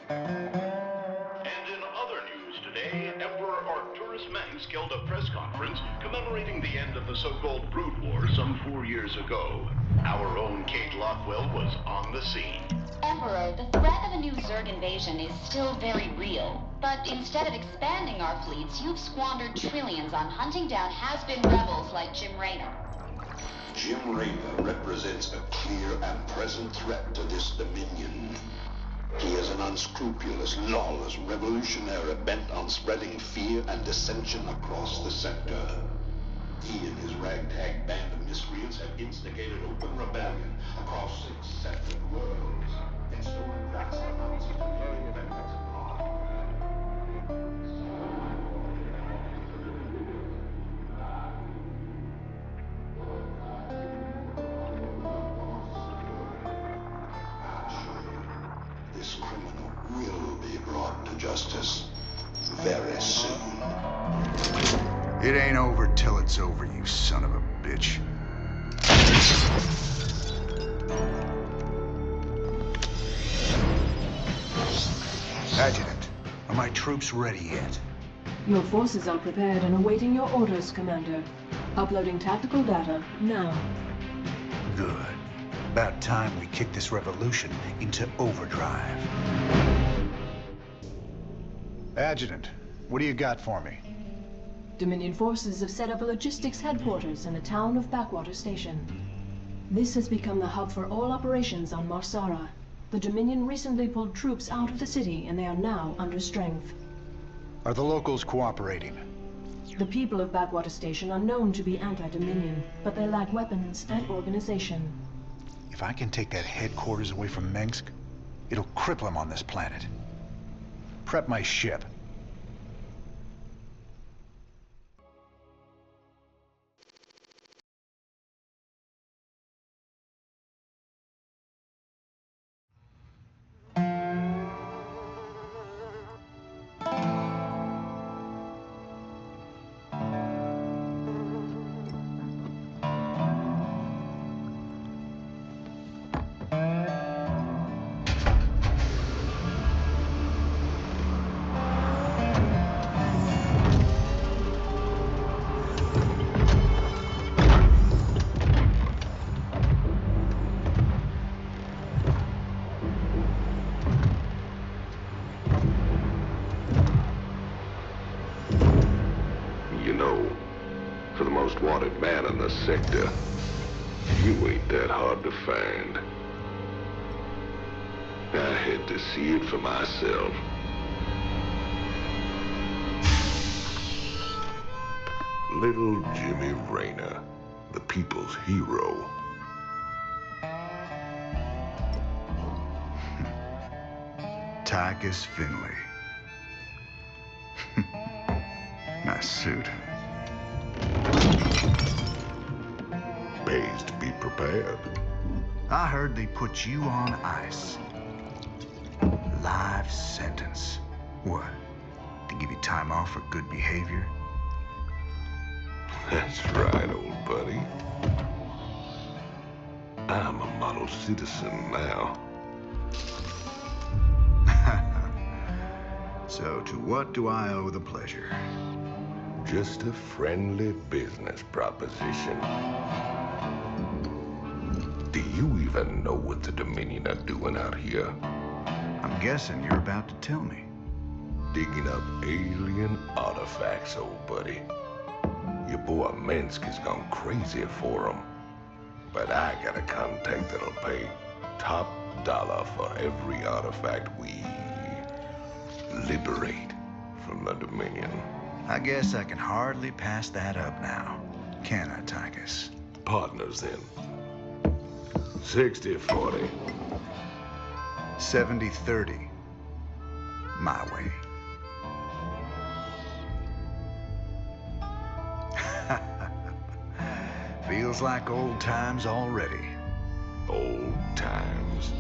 And in other news today, Emperor Arcturus Manx held a press conference commemorating the end of the so-called Brood War some 4 years ago. Our own Kate Lockwell was on the scene. Emperor, the threat of a new Zerg invasion is still very real. But instead of expanding our fleets, you've squandered trillions on hunting down has-been rebels like Jim Raynor. Jim Raynor represents a clear and present threat to this Dominion. He is an unscrupulous, lawless revolutionary bent on spreading fear and dissension across the sector. He and his ragtag band of miscreants have instigated open rebellion across 6 separate worlds and stolen vast amounts of Dominion weapons and This criminal will be brought to justice very soon. It ain't over till it's over, you son of a bitch. Adjutant, are my troops ready yet? Your forces are prepared and awaiting your orders, Commander. Uploading tactical data now. Good. About time we kick this revolution into overdrive. Adjutant, what do you got for me? Dominion forces have set up a logistics headquarters in the town of Backwater Station. This has become the hub for all operations on Marsara. The Dominion recently pulled troops out of the city and they are now under strength. Are the locals cooperating? The people of Backwater Station are known to be anti-Dominion, but they lack weapons and organization. If I can take that headquarters away from Mengsk, it'll cripple him on this planet. Prep my ship. For the most wanted man in the sector, you ain't that hard to find. I had to see it for myself. Little Jimmy Raynor, the people's hero. Tychus Finley. Nice suit. Pays to be prepared. I heard they put you on ice. Life sentence. What? To give you time off for good behavior? That's right, old buddy. I'm a model citizen now. So to what do I owe the pleasure? Just a friendly business proposition. Do you even know what the Dominion are doing out here? I'm guessing you're about to tell me. Digging up alien artifacts, old buddy. Your boy Minsk has gone crazy for them. But I got a contact that'll pay top dollar for every artifact we liberate from the Dominion. I guess I can hardly pass that up now. Can I, Tychus? Partners then. 60-40. 70-30. My way. Feels like old times already. Old times.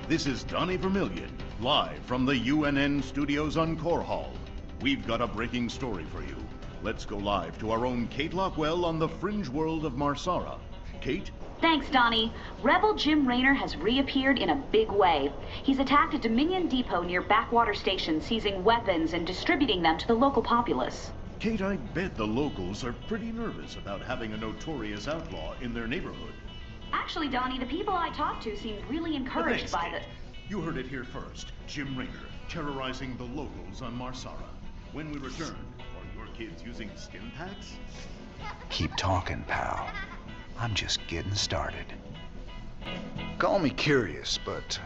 This is Donnie Vermillion, live from the UNN studios on Core Hall. We've got a breaking story for you. let's go live to our own Kate Lockwell on the fringe world of Marsara. Kate? Thanks, Donnie. Rebel Jim Raynor has reappeared in a big way. He's attacked a Dominion depot near Backwater Station, seizing weapons and distributing them to the local populace. Kate, I bet the locals are pretty nervous about having a notorious outlaw in their neighborhood. Actually, Donnie, the people I talked to seemed really encouraged by Kate. You heard it here first. Jim Raynor, terrorizing the locals on Marsara. When we return, are your kids using stim packs? Keep talking, pal. I'm just getting started. Call me curious, but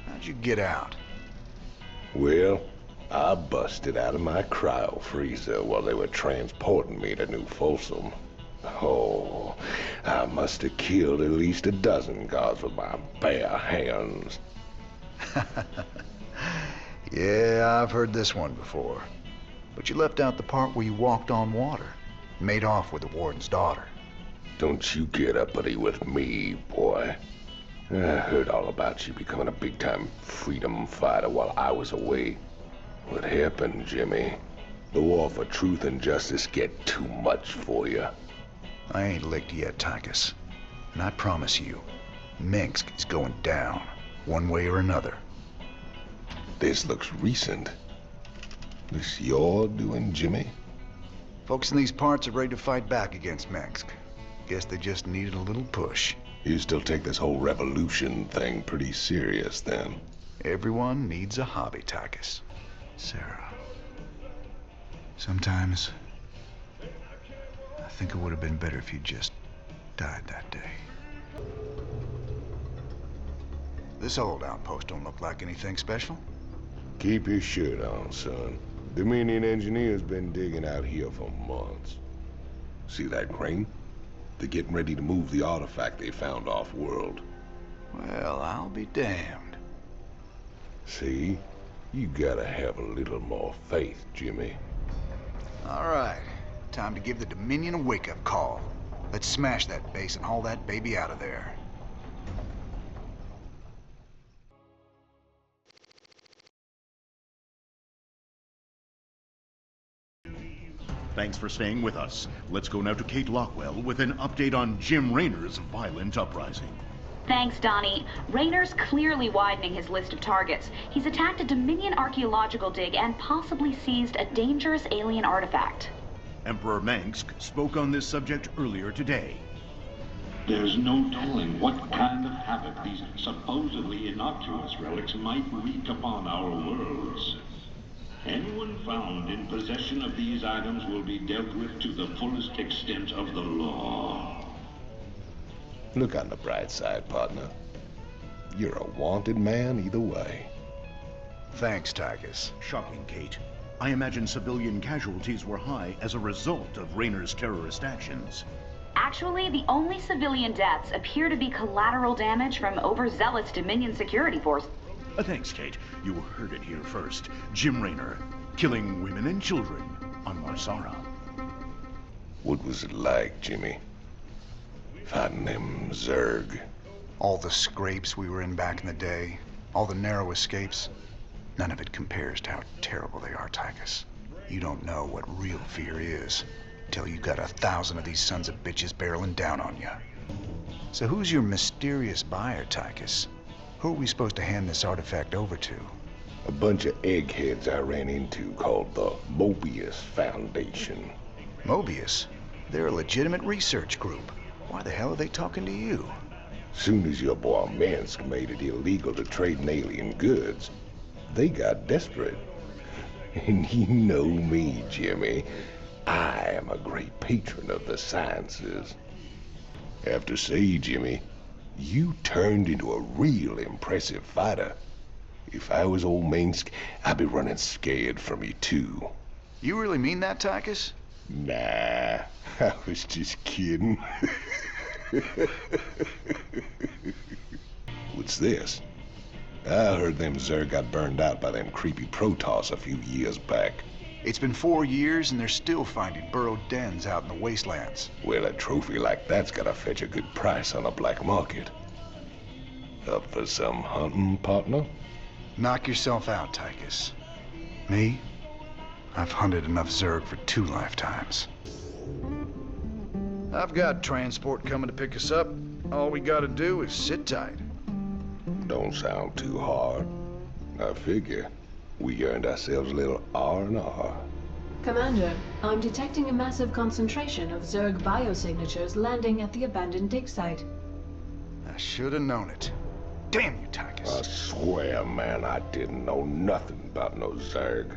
how'd you get out? Well, I busted out of my cryo freezer while they were transporting me to New Folsom. Oh, I must have killed at least a dozen guards with my bare hands. Yeah, I've heard this one before. But you left out the part where you walked on water. Made off with the warden's daughter. Don't you get uppity with me, boy. I heard all about you becoming a big-time freedom fighter while I was away. What happened, Jimmy? The war for truth and justice get too much for you. I ain't licked yet, Tychus. And I promise you, Minsk is going down, one way or another. This looks recent. This your doing, Jimmy? Folks in these parts are ready to fight back against Minsk. Guess they just needed a little push. You still take this whole revolution thing pretty serious, then? Everyone needs a hobby, Tychus. Sarah. Sometimes, I think it would have been better if you just died that day. This old outpost don't look like anything special. Keep your shirt on, son. Dominion engineers been digging out here for months. See that crane? They're getting ready to move the artifact they found off-world. Well, I'll be damned. See? You gotta have a little more faith, Jimmy. All right. Time to give the Dominion a wake-up call. Let's smash that base and haul that baby out of there. Thanks for staying with us. Let's go now to Kate Lockwell with an update on Jim Raynor's violent uprising. Thanks, Donnie. Raynor's clearly widening his list of targets. He's attacked a Dominion archaeological dig and possibly seized a dangerous alien artifact. Emperor Mengsk spoke on this subject earlier today. There's no telling what kind of havoc these supposedly innocuous relics might wreak upon our worlds. Anyone found in possession of these items will be dealt with to the fullest extent of the law. Look on the bright side, partner. You're a wanted man either way. Thanks, Tychus. Shocking, Kate. I imagine civilian casualties were high as a result of Raynor's terrorist actions. Actually, the only civilian deaths appear to be collateral damage from overzealous Dominion security force. Thanks, Kate. You heard it here first. Jim Raynor, killing women and children on Marsara. What was it like, Jimmy? Fighting them Zerg? All the scrapes we were in back in the day, all the narrow escapes, none of it compares to how terrible they are, Tychus. You don't know what real fear is until you've got 1,000 of these sons of bitches barreling down on you. So who's your mysterious buyer, Tychus? Who are we supposed to hand this artifact over to? A bunch of eggheads I ran into called the Mobius Foundation. Mobius? They're a legitimate research group. Why the hell are they talking to you? Soon as your boy Minsk made it illegal to trade in alien goods, they got desperate. And you know me, Jimmy. I am a great patron of the sciences. Have to say, Jimmy, you turned into a real impressive fighter. If I was old Minsk, I'd be running scared from you too. You really mean that, Tychus? Nah, I was just kidding. What's this? I heard them Zerg got burned out by them creepy Protoss a few years back. It's been 4 years and they're still finding burrowed dens out in the wastelands. Well, a trophy like that's gotta fetch a good price on the black market. Up for some hunting, partner? Knock yourself out, Tychus. Me? I've hunted enough Zerg for 2 lifetimes. I've got transport coming to pick us up. All we gotta do is sit tight. Don't sound too hard. I figure we earned ourselves a little R&R. Commander, I'm detecting a massive concentration of Zerg biosignatures landing at the abandoned dig site. I should have known it. Damn you, I Tychus. swear, man, I didn't know nothing about no Zerg.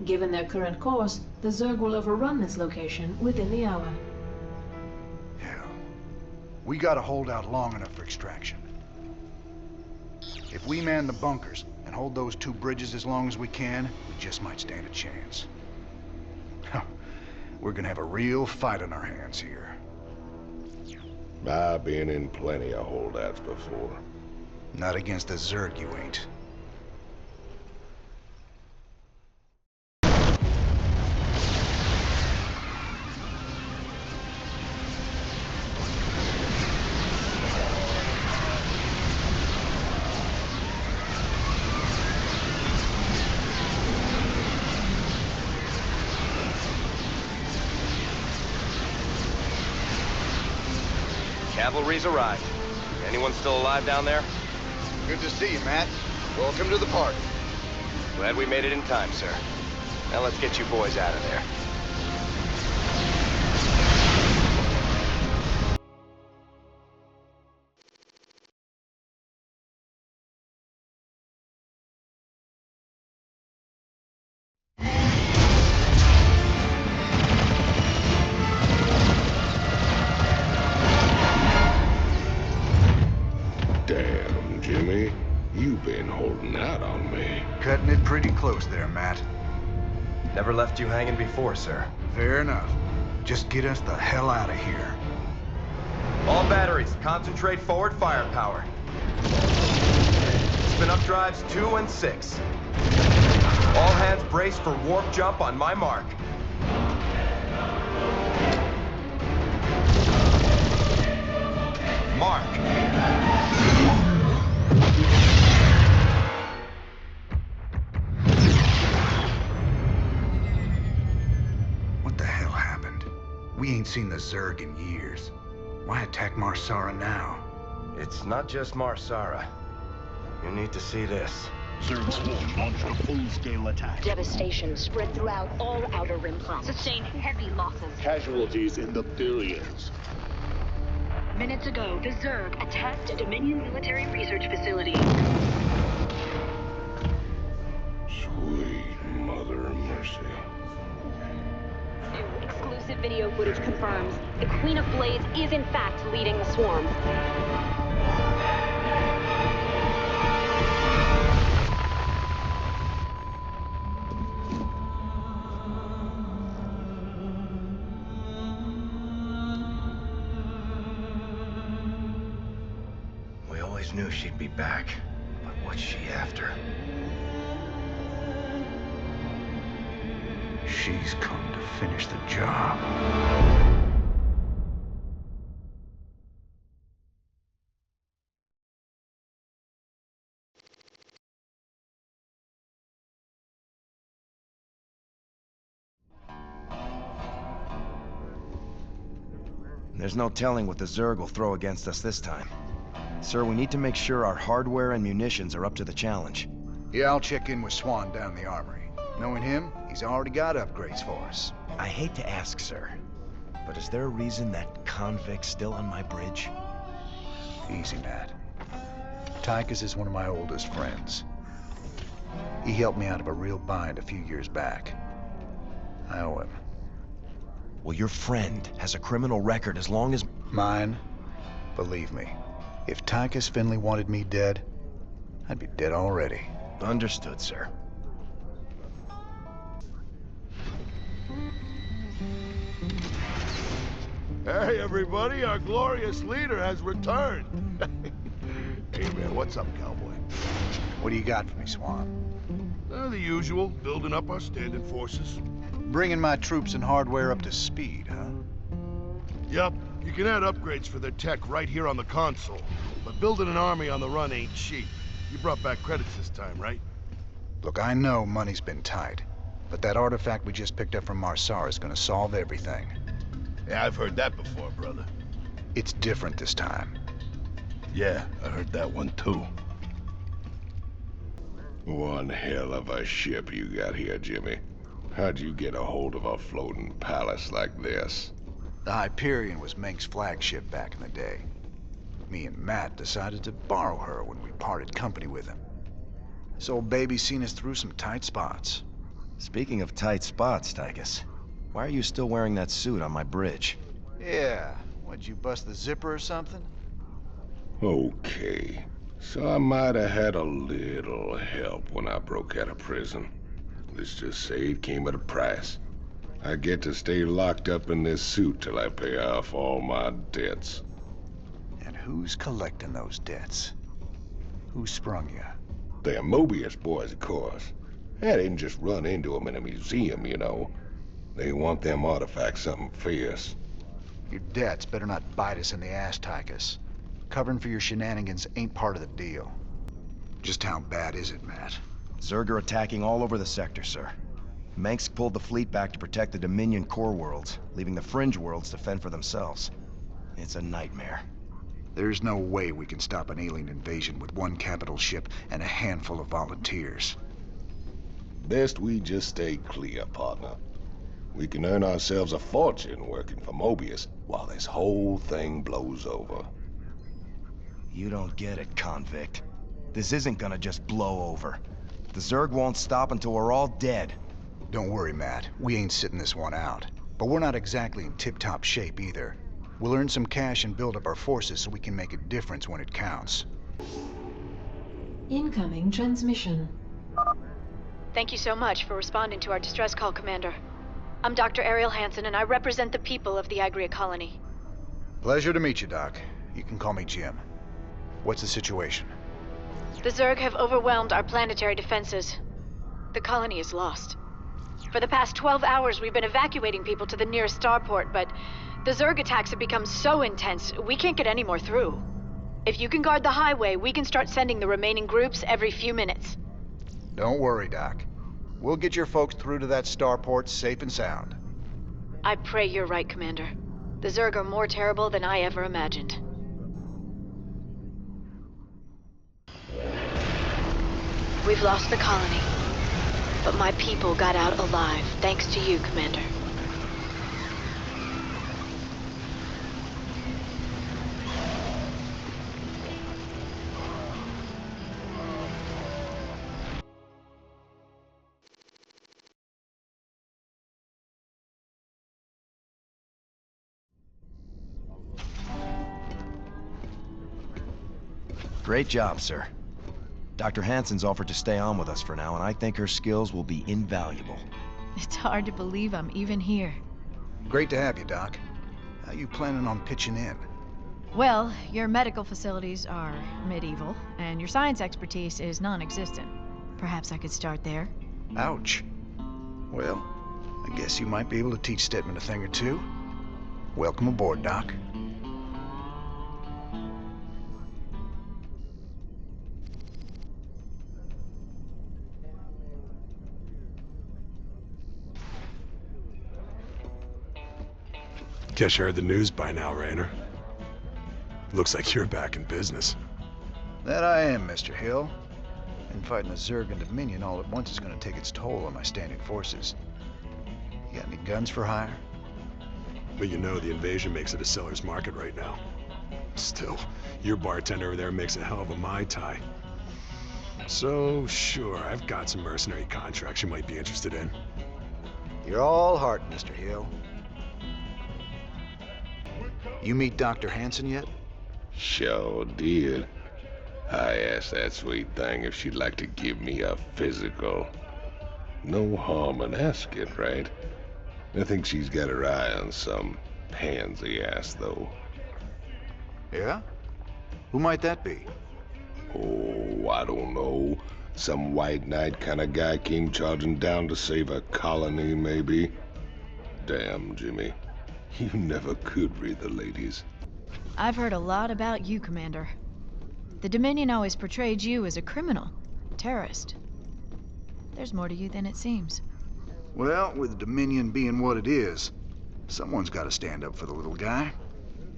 Given their current course, the Zerg will overrun this location within the hour. Hell, we gotta hold out long enough for extraction. If we man the bunkers and hold those 2 bridges as long as we can, we just might stand a chance. We're gonna have a real fight on our hands here. I've been in plenty of holdouts before. Not against the Zerg, you ain't. Cavalry's arrived. Anyone still alive down there? Good to see you, Matt. Welcome to the party. Glad we made it in time, sir. Now let's get you boys out of there. Damn, Jimmy. You've been holding out on me. Cutting it pretty close there, Matt. Never left you hanging before, sir. Fair enough. Just get us the hell out of here. All batteries, concentrate forward firepower. Spin up drives 2 and 6. All hands brace for warp jump on my mark. Mark. What the hell happened? We ain't seen the Zerg in years. Why attack Marsara now? It's not just Marsara. You need to see this. Zerg Swarm launched a full-scale attack. Devastation spread throughout all Outer Rim planets. Sustained heavy losses. Casualties in the billions. Minutes ago, the Zerg attacked a Dominion military research facility. Sweet mother of mercy. New exclusive video footage confirms the Queen of Blades is in fact leading the swarm. We always knew she'd be back, but what's she after? She's come to finish the job. There's no telling what the Zerg will throw against us this time. Sir, we need to make sure our hardware and munitions are up to the challenge. Yeah, I'll check in with Swan down in the armory. Knowing him, he's already got upgrades for us. I hate to ask, sir, but is there a reason that convict's still on my bridge? Easy, Matt. Tychus is one of my oldest friends. He helped me out of a real bind a few years back. I owe him. Well, your friend has a criminal record as long as... Mine? Believe me, if Tychus Finley wanted me dead, I'd be dead already. Understood, sir. Hey, everybody, our glorious leader has returned. Hey, man, what's up, cowboy? What do you got for me, Swan? The usual, building up our standard forces. Bringing my troops and hardware up to speed, huh? Yup, you can add upgrades for their tech right here on the console. But building an army on the run ain't cheap. You brought back credits this time, right? Look, I know money's been tight, But that artifact we just picked up from Marsara is gonna solve everything. Yeah, I've heard that before, brother. It's different this time. Yeah, I heard that one too. One hell of a ship you got here, Jimmy. How'd you get a hold of a floating palace like this? The Hyperion was Menk's flagship back in the day. Me and Matt decided to borrow her when we parted company with him. This old baby's seen us through some tight spots. Speaking of tight spots, Tychus, why are you still wearing that suit on my bridge? Yeah, what'd you bust the zipper or something? Okay, so I might have had a little help when I broke out of prison. Let's just say it came at a price. I get to stay locked up in this suit till I pay off all my debts. And who's collecting those debts? Who sprung you? They're Mobius boys, of course. I didn't just run into them in a museum, you know. They want them artifacts something fierce. Your debts better not bite us in the ass, Tychus. Covering for your shenanigans ain't part of the deal. Just how bad is it, Matt? Zerg are attacking all over the sector, sir. Menk's pulled the fleet back to protect the Dominion core worlds, leaving the fringe worlds to fend for themselves. It's a nightmare. There's no way we can stop an alien invasion with one capital ship and a handful of volunteers. Best we just stay clear, partner. We can earn ourselves a fortune working for Mobius while this whole thing blows over. You don't get it, convict. This isn't gonna just blow over. The Zerg won't stop until we're all dead. Don't worry, Matt. We ain't sitting this one out. But we're not exactly in tip-top shape either. We'll earn some cash and build up our forces so we can make a difference when it counts. Incoming transmission. Thank you so much for responding to our distress call, Commander. I'm Dr. Ariel Hansen, and I represent the people of the Agria colony. Pleasure to meet you, Doc. You can call me Jim. What's the situation? The Zerg have overwhelmed our planetary defenses. The colony is lost. For the past 12 hours, we've been evacuating people to the nearest starport, but the Zerg attacks have become so intense, we can't get any more through. If you can guard the highway, we can start sending the remaining groups every few minutes. Don't worry, Doc. We'll get your folks through to that starport safe and sound. I pray you're right, Commander. The Zerg are more terrible than I ever imagined. We've lost the colony, but my people got out alive, thanks to you, Commander. Great job, sir. Dr. Hansen's offered to stay on with us for now, and I think her skills will be invaluable. It's hard to believe I'm even here. Great to have you, Doc. How you planning on pitching in? Well, your medical facilities are medieval, and your science expertise is non-existent. Perhaps I could start there. Ouch. Well, I guess you might be able to teach Stedman a thing or two. Welcome aboard, Doc. Guess you heard the news by now, Raynor. Looks like you're back in business. That I am, Mr. Hill. And fighting the Zerg and Dominion all at once is going to take its toll on my standing forces. You got any guns for hire? But you know the invasion makes it a seller's market right now. Still, your bartender over there makes a hell of a Mai Tai. So, sure, I've got some mercenary contracts you might be interested in. You're all heart, Mr. Hill. You meet Dr. Hansen yet? Sure did. I asked that sweet thing if she'd like to give me a physical. No harm in asking, right? I think she's got her eye on some pansy ass, though. Yeah? Who might that be? Oh, I don't know. Some white knight kind of guy came charging down to save a colony, maybe. Damn, Jimmy. You never could read the ladies. I've heard a lot about you, Commander. The Dominion always portrayed you as a criminal, terrorist. There's more to you than it seems. Well, with Dominion being what it is, someone's got to stand up for the little guy.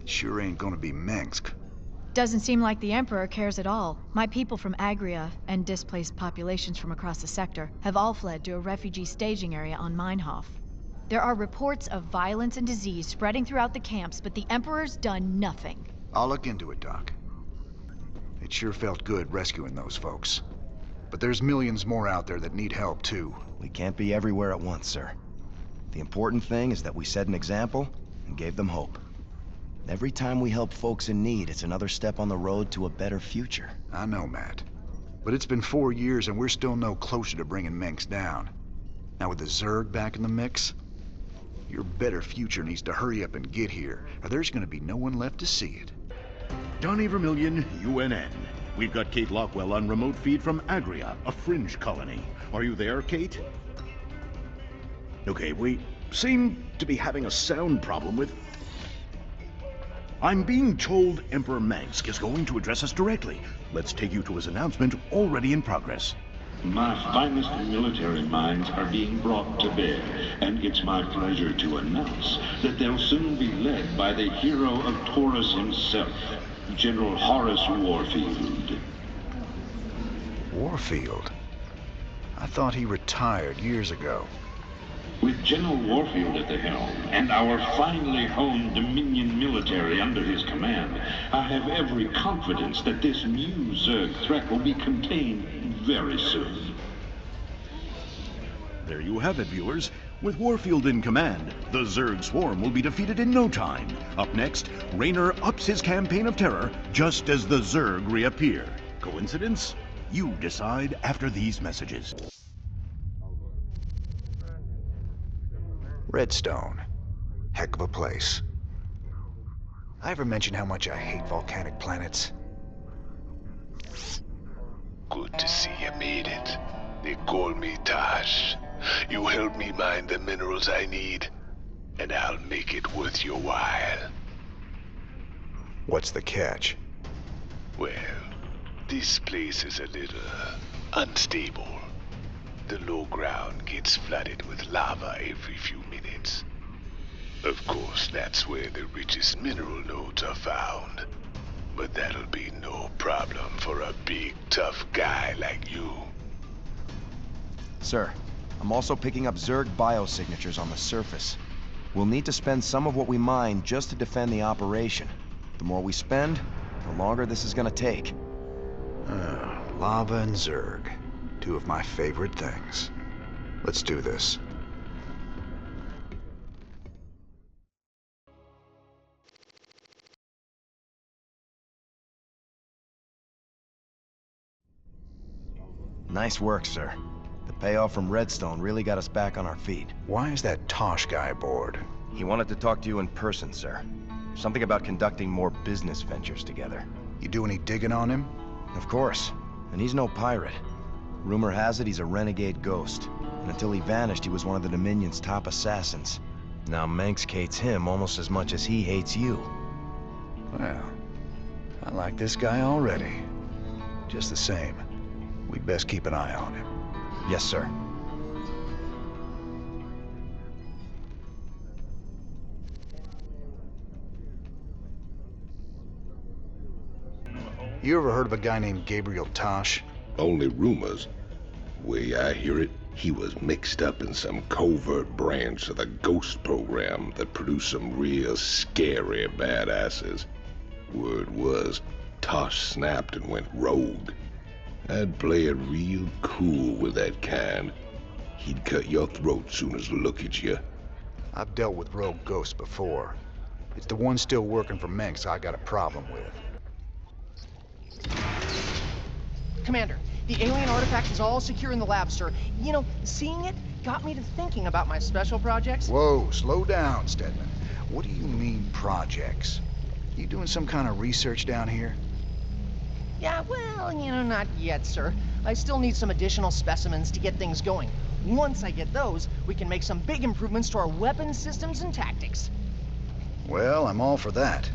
It sure ain't gonna be Mengsk. Doesn't seem like the Emperor cares at all. My people from Agria and displaced populations from across the sector have all fled to a refugee staging area on Meinhof. There are reports of violence and disease spreading throughout the camps, but the Emperor's done nothing. I'll look into it, Doc. It sure felt good rescuing those folks. But there's millions more out there that need help, too. We can't be everywhere at once, sir. The important thing is that we set an example and gave them hope. Every time we help folks in need, it's another step on the road to a better future. I know, Matt. But it's been 4 years and we're still no closer to bringing Mengsk down. Now with the Zerg back in the mix, your better future needs to hurry up and get here, or there's gonna be no one left to see it. Donnie Vermillion, UNN. We've got Kate Lockwell on remote feed from Agria, a fringe colony. Are you there, Kate? Okay, we seem to be having a sound problem with... I'm being told Emperor Mengsk is going to address us directly. Let's take you to his announcement, already in progress. My finest military minds are being brought to bear, and it's my pleasure to announce that they'll soon be led by the hero of Taurus himself, General Horace Warfield. Warfield? I thought he retired years ago. With General Warfield at the helm, and our finely honed Dominion military under his command, I have every confidence that this new Zerg threat will be contained very soon. There you have it, viewers. With Warfield in command, the Zerg swarm will be defeated in no time. Up next, Raynor ups his campaign of terror just as the Zerg reappear. Coincidence? You decide after these messages. Redstone. Heck of a place. I ever mention how much I hate volcanic planets? Good to see you made it. They call me Tosh. You help me mine the minerals I need, and I'll make it worth your while. What's the catch? Well, this place is a little unstable. The low ground gets flooded with lava every few minutes. Of course, that's where the richest mineral nodes are found. But that'll be no problem for a big, tough guy like you. Sir, I'm also picking up Zerg biosignatures on the surface. We'll need to spend some of what we mine just to defend the operation. The more we spend, the longer this is gonna take. Lava and Zerg. Two of my favorite things. Let's do this. Nice work, sir. The payoff from Redstone really got us back on our feet. Why is that Tosh guy aboard? He wanted to talk to you in person, sir. Something about conducting more business ventures together. You do any digging on him? Of course. And he's no pirate. Rumor has it he's a renegade ghost. And until he vanished, he was one of the Dominion's top assassins. Now Mengsk hates him almost as much as he hates you. Well, I like this guy already. Just the same, we'd best keep an eye on him. Yes, sir. You ever heard of a guy named Gabriel Tosh? Only rumors. Way I hear it, he was mixed up in some covert branch of the Ghost program that produced some real scary badasses. Word was, Tosh snapped and went rogue. I'd play it real cool with that kind. He'd cut your throat soon as look at you. I've dealt with rogue ghosts before. It's the one still working for Mengsk I got a problem with. Commander, the alien artifact is all secure in the lab, sir. You know, seeing it got me to thinking about my special projects. Whoa, slow down, Stedman. What do you mean, projects? You doing some kind of research down here? Yeah, well, you know, not yet, sir. I still need some additional specimens to get things going. Once I get those, we can make some big improvements to our weapon systems and tactics. Well, I'm all for that.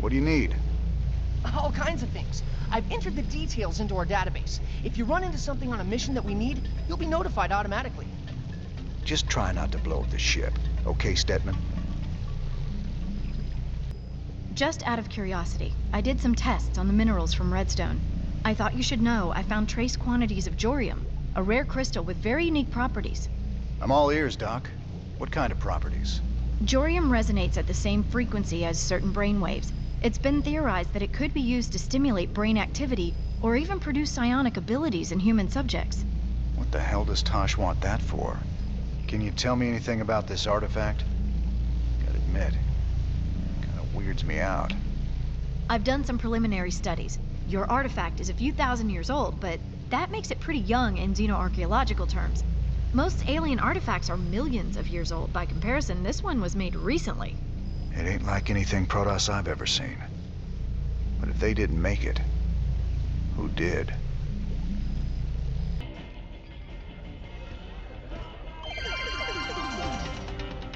What do you need? All kinds of things. I've entered the details into our database. If you run into something on a mission that we need, you'll be notified automatically. Just try not to blow up the ship. Okay, Stetman? Just out of curiosity, I did some tests on the minerals from Redstone. I thought you should know I found trace quantities of jorium, a rare crystal with very unique properties. I'm all ears, Doc. What kind of properties? Jorium resonates at the same frequency as certain brainwaves. It's been theorized that it could be used to stimulate brain activity or even produce psionic abilities in human subjects. What the hell does Tosh want that for? Can you tell me anything about this artifact? Gotta admit, kinda weirds me out. I've done some preliminary studies. Your artifact is a few thousand years old, but that makes it pretty young in xenoarchaeological terms. Most alien artifacts are millions of years old. By comparison, this one was made recently. It ain't like anything Protoss I've ever seen. But if they didn't make it, who did?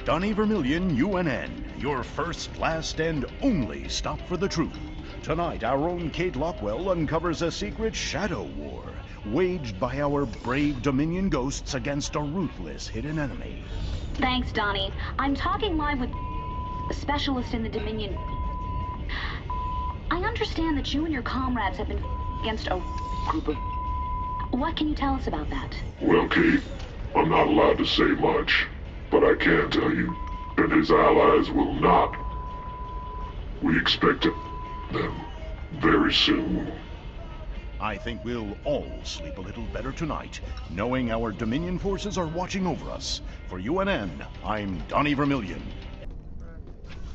Donnie Vermillion, UNN, your first, last, and only stop for the truth. Tonight, our own Kate Lockwell uncovers a secret shadow war waged by our brave Dominion ghosts against a ruthless hidden enemy. Thanks, Donnie. I'm talking live with a specialist in the Dominion. I understand that you and your comrades have been against a group of... What can you tell us about that? Well, Kate, I'm not allowed to say much, but I can tell you that his allies will not. We expect them very soon. I think we'll all sleep a little better tonight, knowing our Dominion forces are watching over us. For UNN, I'm Donnie Vermillion.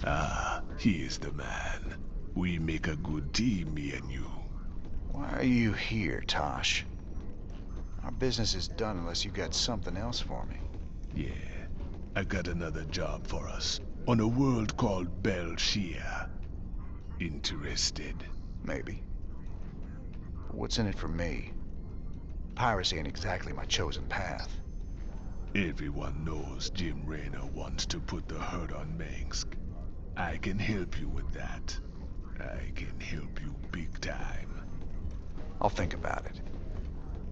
Ah, he is the man. We make a good team, me and you. Why are you here, Tosh? Our business is done unless you got something else for me. Yeah, I got another job for us on a world called Belshia. Interested? Maybe. But what's in it for me? Piracy ain't exactly my chosen path. Everyone knows Jim Raynor wants to put the hurt on Mengsk. I can help you with that. I can help you big time. I'll think about it.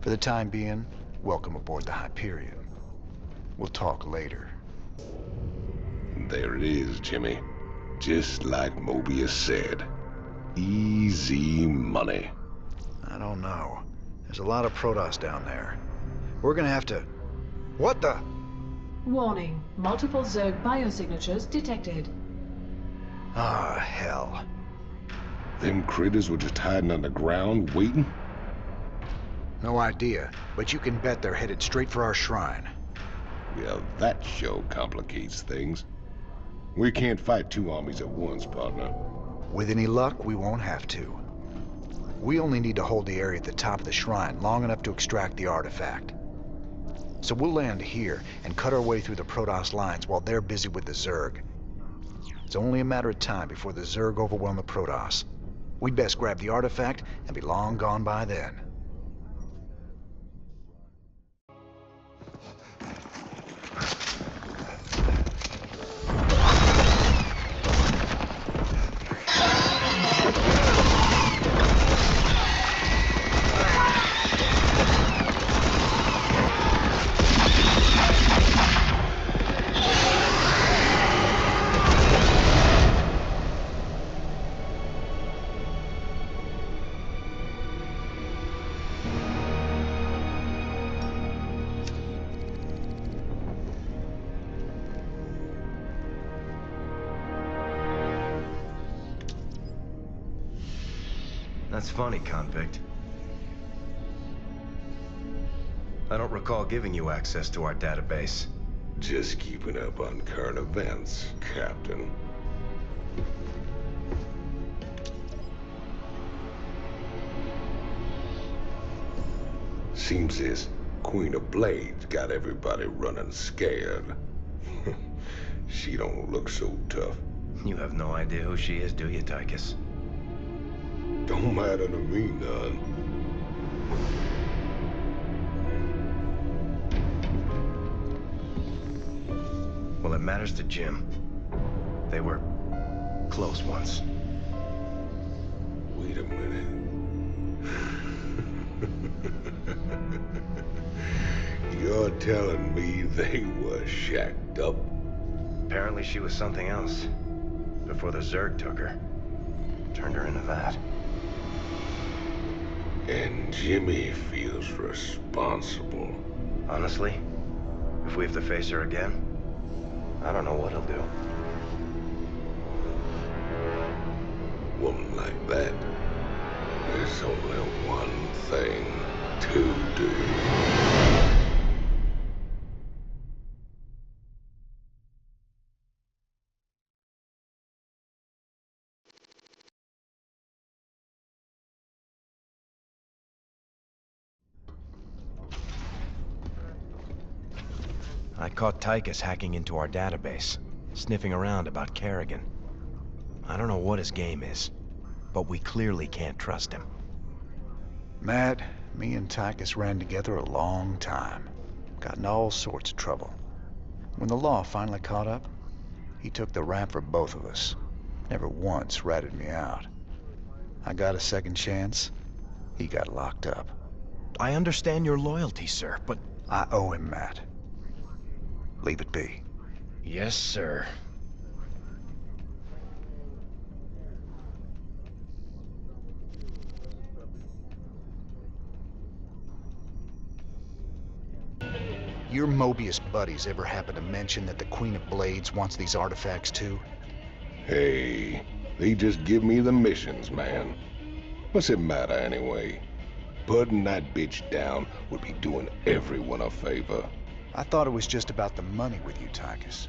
For the time being, welcome aboard the Hyperion. We'll talk later. There it is, Jimmy. Just like Mobius said. Easy money. I don't know. There's a lot of Protoss down there. We're gonna have to... What the? Warning. Multiple Zerg biosignatures detected. Ah, hell. Them critters were just hiding on the ground, waiting? No idea, but you can bet they're headed straight for our shrine. Well, that sure complicates things. We can't fight two armies at once, partner. With any luck, we won't have to. We only need to hold the area at the top of the shrine long enough to extract the artifact. So we'll land here and cut our way through the Protoss lines while they're busy with the Zerg. It's only a matter of time before the Zerg overwhelm the Protoss. We'd best grab the artifact and be long gone by then. That's funny, convict. I don't recall giving you access to our database. Just keeping up on current events, Captain. Seems this Queen of Blades got everybody running scared. She don't look so tough. You have no idea who she is, do you, Tychus? Don't matter to me none. Well, it matters to Jim. They were close once. Wait a minute. You're You're telling me they were shacked up? Apparently she was something else. Before the Zerg took her. Turned her into that. And Jimmy feels responsible. Honestly, if we have to face her again, I don't know what he'll do. Woman like that, there's only one thing to do. I caught Tychus hacking into our database, sniffing around about Kerrigan. I don't know what his game is, but we clearly can't trust him. Matt, me and Tychus ran together a long time. Got in all sorts of trouble. When the law finally caught up, he took the rap for both of us. Never once ratted me out. I got a second chance. He got locked up. I understand your loyalty, sir, but... I owe him, Matt. Leave it be. Yes, sir. Your Mobius buddies ever happen to mention that the Queen of Blades wants these artifacts too? Hey, they just give me the missions, man. What's it matter anyway? Putting that bitch down would be doing everyone a favor. I thought it was just about the money with you, Tychus.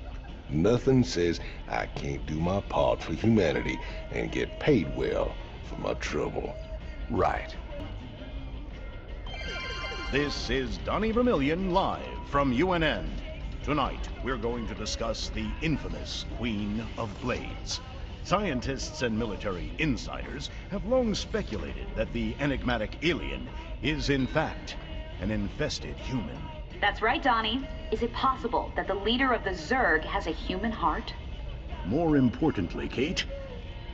Nothing says I can't do my part for humanity and get paid well for my trouble. Right. This is Donnie Vermillion live from UNN. Tonight, we're going to discuss the infamous Queen of Blades. Scientists and military insiders have long speculated that the enigmatic alien is in fact an infested human. That's right, Donnie. Is it possible that the leader of the Zerg has a human heart? More importantly, Kate,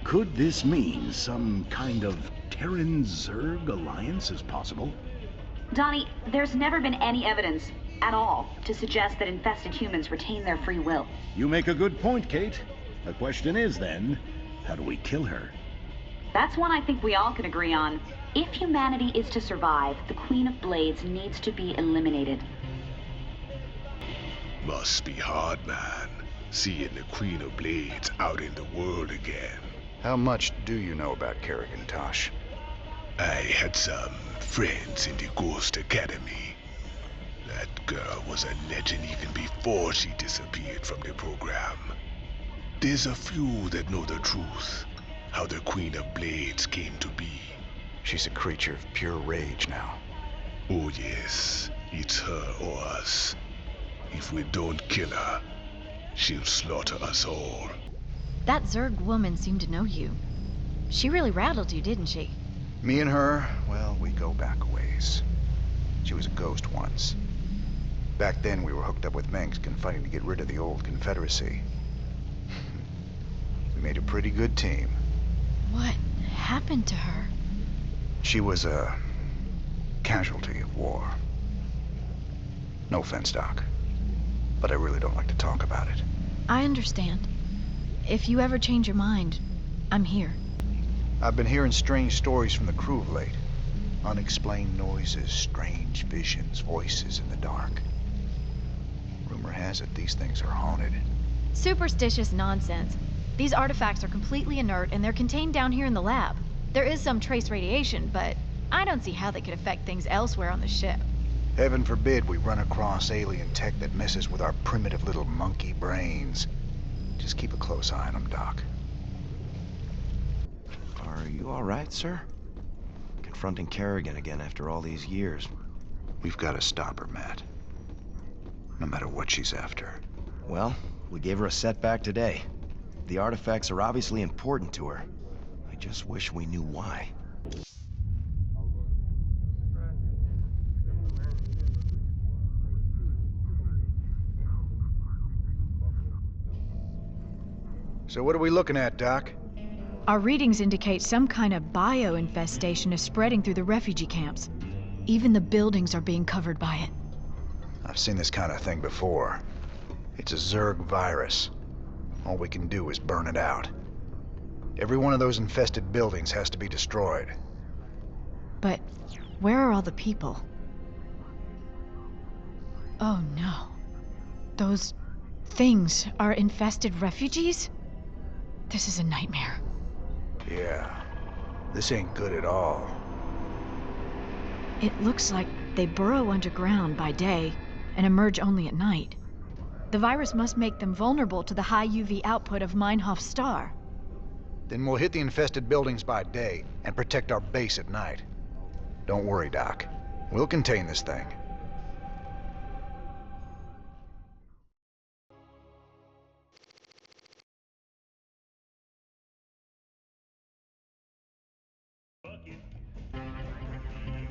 could this mean some kind of Terran-Zerg alliance is possible? Donnie, there's never been any evidence at all to suggest that infested humans retain their free will. You make a good point, Kate. The question is then, how do we kill her? That's one I think we all can agree on. If humanity is to survive, the Queen of Blades needs to be eliminated. Must be hard, man, seeing the Queen of Blades out in the world again. How much do you know about Kerrigan, Tosh? I had some friends in the Ghost Academy. That girl was a legend even before she disappeared from the program. There's a few that know the truth, how the Queen of Blades came to be. She's a creature of pure rage now. Oh yes, it's her or us. If we don't kill her, she'll slaughter us all. That Zerg woman seemed to know you. She really rattled you, didn't she? Me and her, well, we go back a ways. She was a ghost once. Back then, we were hooked up with Mengsk and fighting to get rid of the old Confederacy. We made a pretty good team. What happened to her? She was a casualty of war. No offense, Doc, but I really don't like to talk about it. I understand. If you ever change your mind, I'm here. I've been hearing strange stories from the crew of late. Unexplained noises, strange visions, voices in the dark. Rumor has it these things are haunted. Superstitious nonsense. These artifacts are completely inert and they're contained down here in the lab. There is some trace radiation, but I don't see how they could affect things elsewhere on the ship. Heaven forbid we run across alien tech that messes with our primitive little monkey brains. Just keep a close eye on them, Doc. Are you all right, sir? Confronting Kerrigan again after all these years. We've got to stop her, Matt. No matter what she's after. Well, we gave her a setback today. The artifacts are obviously important to her. I just wish we knew why. So what are we looking at, Doc? Our readings indicate some kind of bio-infestation is spreading through the refugee camps. Even the buildings are being covered by it. I've seen this kind of thing before. It's a Zerg virus. All we can do is burn it out. Every one of those infested buildings has to be destroyed. But where are all the people? Oh no. Those things are infested refugees? This is a nightmare. Yeah. This ain't good at all. It looks like they burrow underground by day and emerge only at night. The virus must make them vulnerable to the high UV output of Meinhof's star. Then we'll hit the infested buildings by day and protect our base at night. Don't worry, Doc. We'll contain this thing.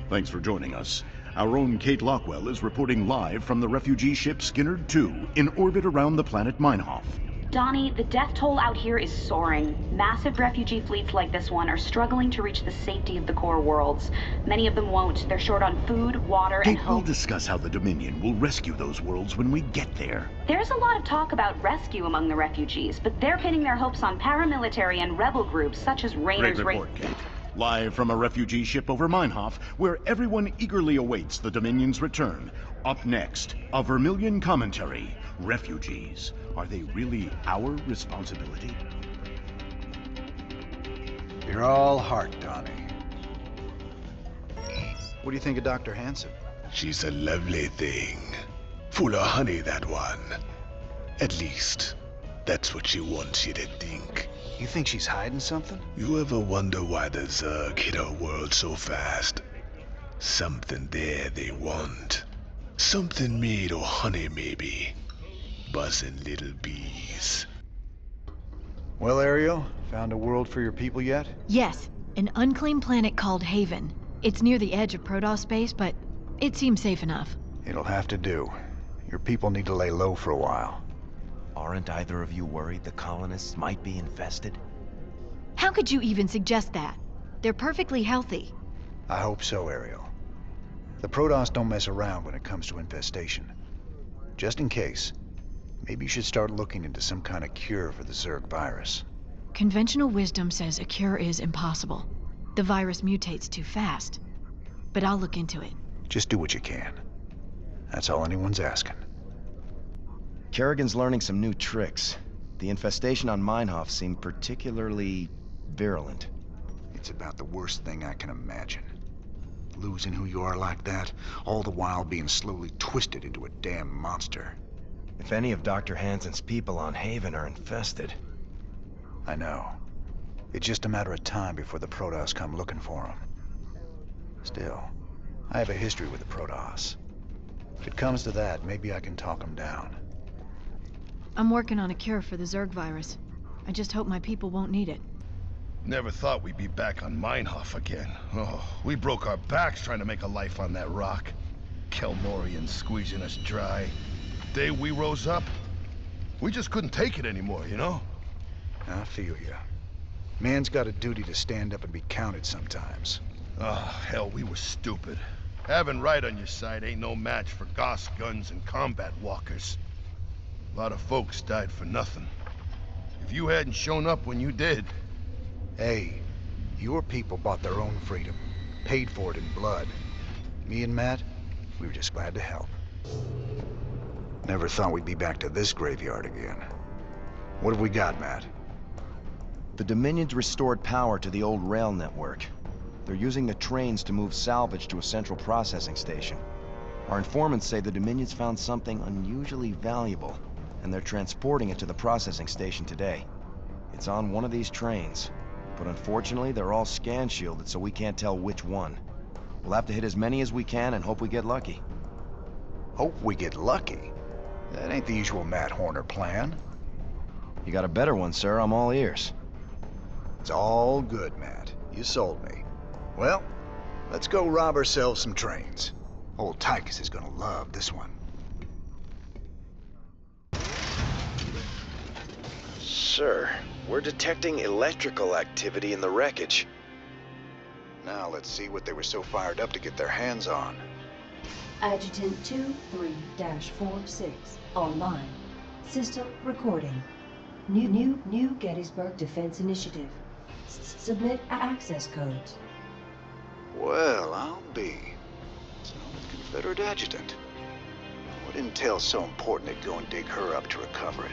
Thanks for joining us. Our own Kate Lockwell is reporting live from the refugee ship Skinnerd 2 in orbit around the planet Meinhof. Donnie, the death toll out here is soaring. Massive refugee fleets like this one are struggling to reach the safety of the core worlds. Many of them won't. They're short on food, water, and Kate, hope. we'll discuss how the Dominion will rescue those worlds when we get there. There's a lot of talk about rescue among the refugees, but they're pinning their hopes on paramilitary and rebel groups such as Rainer's... Great report, Kate. Live from a refugee ship over Meinhof, where everyone eagerly awaits the Dominion's return. Up next, a Vermilion commentary. Refugees. Are they really our responsibility? You're all heart, Donnie. What do you think of Dr. Hansen? She's a lovely thing. Full of honey, that one. At least, that's what she wants you to think. You think she's hiding something? You ever wonder why the Zerg hit our world so fast? Something there they want. Something made of honey, maybe. Buzzing little bees. Well, Ariel, found a world for your people yet? Yes, an unclaimed planet called Haven. It's near the edge of Protoss space, but it seems safe enough. It'll have to do. Your people need to lay low for a while. Aren't either of you worried the colonists might be infested? How could you even suggest that? They're perfectly healthy. I hope so, Ariel. The Protoss don't mess around when it comes to infestation. Just in case, maybe you should start looking into some kind of cure for the Zerg virus. Conventional wisdom says a cure is impossible. The virus mutates too fast. But I'll look into it. Just do what you can. That's all anyone's asking. Kerrigan's learning some new tricks. The infestation on Meinhof seemed particularly virulent. It's about the worst thing I can imagine. Losing who you are like that, all the while being slowly twisted into a damn monster. If any of Dr. Hansen's people on Haven are infested... I know. It's just a matter of time before the Protoss come looking for them. Still, I have a history with the Protoss. If it comes to that, maybe I can talk them down. I'm working on a cure for the Zerg virus. I just hope my people won't need it. Never thought we'd be back on Meinhof again. Oh, we broke our backs trying to make a life on that rock. Kelmorians squeezing us dry. Day we rose up, we just couldn't take it anymore, you know? I feel you. Man's got a duty to stand up and be counted sometimes. Oh, hell, we were stupid. Having right on your side ain't no match for Gauss guns and combat walkers. A lot of folks died for nothing. If you hadn't shown up when you did... Hey, your people bought their own freedom. Paid for it in blood. Me and Matt, we were just glad to help. Never thought we'd be back to this graveyard again. What have we got, Matt? The Dominion's restored power to the old rail network. They're using the trains to move salvage to a central processing station. Our informants say the Dominion's found something unusually valuable, and they're transporting it to the processing station today. It's on one of these trains, but unfortunately they're all scan shielded, so we can't tell which one. We'll have to hit as many as we can and hope we get lucky. Hope we get lucky? That ain't the usual Matt Horner plan. You got a better one, sir. I'm all ears. It's all good, Matt. You sold me. Well, let's go rob ourselves some trains. Old Tychus is gonna love this one. Sir, we're detecting electrical activity in the wreckage. Now let's see what they were so fired up to get their hands on. Adjutant 23-46. Online. System recording. New Gettysburg Defense Initiative. Submit access codes. Well, I'll be. It's an old Confederate adjutant. What intel's so important they'd go and dig her up to recover it?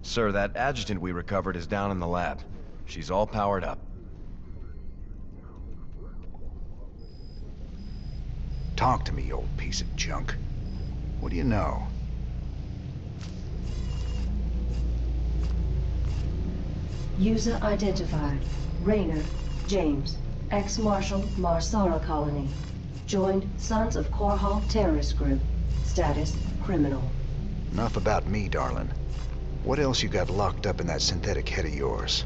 Sir, that adjutant we recovered is down in the lab. She's all powered up. Talk to me, you old piece of junk. What do you know? User identified. Raynor, James. Ex-Marshal, Marsara Colony. Joined Sons of Korhal Terrorist Group. Status, criminal. Enough about me, darling. What else you got locked up in that synthetic head of yours?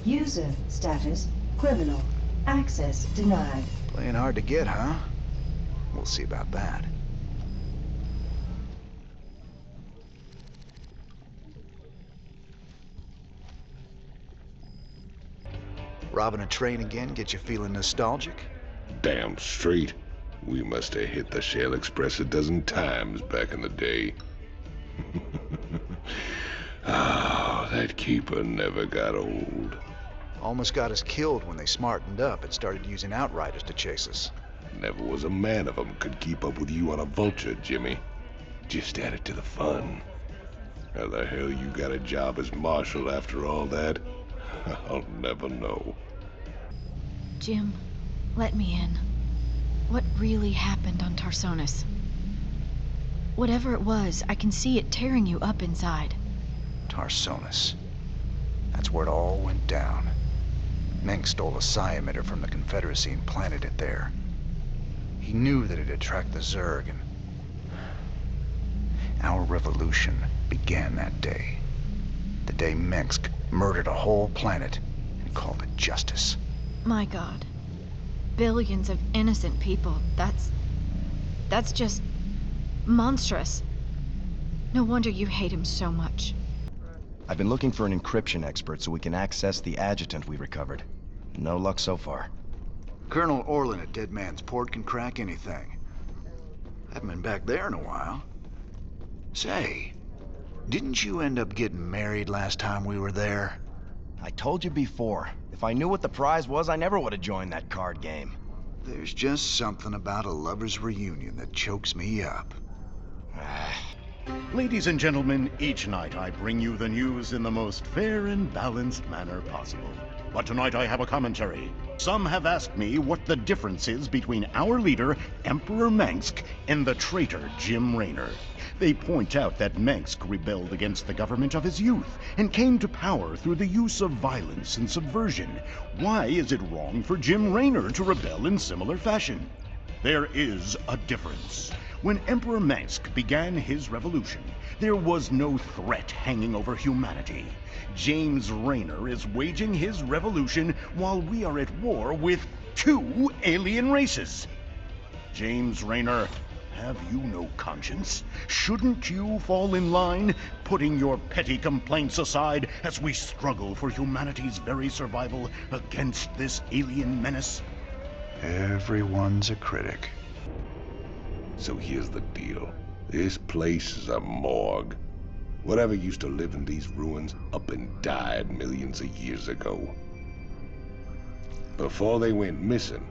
User status, criminal. Access denied. Playing hard to get, huh? We'll see about that. Robbing a train again get you feeling nostalgic? Damn straight. We must have hit the Shell Express a dozen times back in the day. Ah, that keeper never got old. Almost got us killed when they smartened up and started using outriders to chase us. Never was a man of them could keep up with you on a vulture, Jimmy. Just added to the fun. How the hell you got a job as marshal after all that? I'll never know. Jim, let me in. What really happened on Tarsonis? Whatever it was, I can see it tearing you up inside. Tarsonis. That's where it all went down. Meng stole a psi emitter from the Confederacy and planted it there. He knew that it'd attract the Zerg, and our revolution began that day. The day Mengsk murdered a whole planet and called it justice. My God. Billions of innocent people. That's just monstrous. No wonder you hate him so much. I've been looking for an encryption expert so we can access the adjutant we recovered. No luck so far. Colonel Orlin at Dead Man's Port can crack anything. Haven't been back there in a while. Say, didn't you end up getting married last time we were there? I told you before. If I knew what the prize was, I never would have joined that card game. There's just something about a lover's reunion that chokes me up. Ladies and gentlemen, each night I bring you the news in the most fair and balanced manner possible. But tonight I have a commentary. Some have asked me what the difference is between our leader, Emperor Mengsk, and the traitor Jim Raynor. They point out that Mengsk rebelled against the government of his youth and came to power through the use of violence and subversion. Why is it wrong for Jim Raynor to rebel in similar fashion? There is a difference. When Emperor Mengsk began his revolution, there was no threat hanging over humanity. James Raynor is waging his revolution while we are at war with 2 alien races. James Raynor, have you no conscience? Shouldn't you fall in line, putting your petty complaints aside as we struggle for humanity's very survival against this alien menace? Everyone's a critic. So here's the deal. This place is a morgue. Whatever used to live in these ruins up and died millions of years ago. Before they went missing,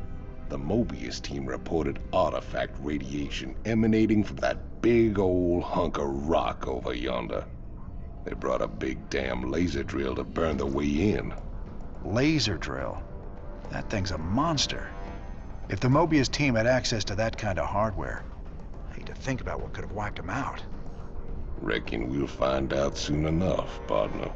the Mobius team reported artifact radiation emanating from that big old hunk of rock over yonder. They brought a big damn laser drill to burn the way in. Laser drill? That thing's a monster. If the Mobius team had access to that kind of hardware, I hate to think about what could have wiped them out. Reckon we'll find out soon enough, partner.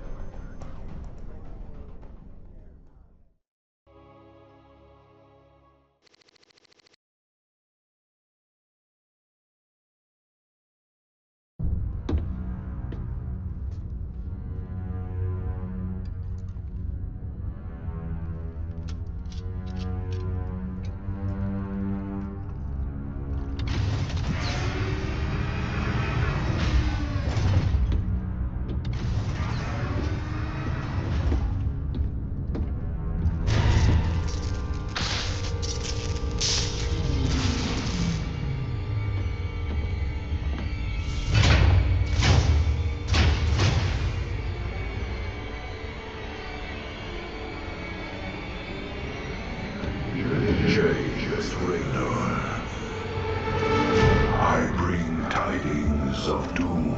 Sons of Doom.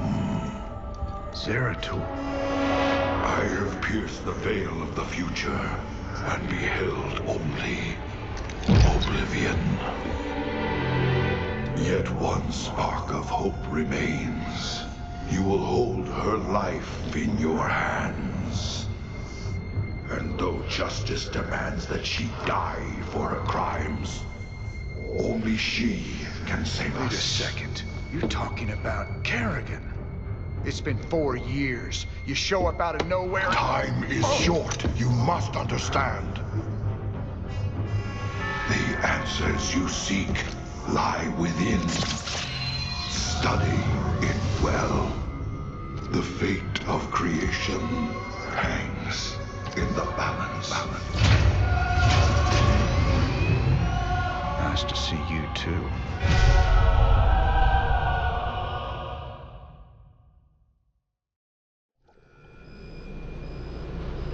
Zeratul. I have pierced the veil of the future and beheld only oblivion. Yet one spark of hope remains. You will hold her life in your hands. And though justice demands that she die for her crimes, only she can save us. Wait a second. You're talking about Kerrigan. It's been 4 years. You show up out of nowhere. Time is short. You must understand. The answers you seek lie within. Study it well. The fate of creation hangs in the balance. Nice to see you too.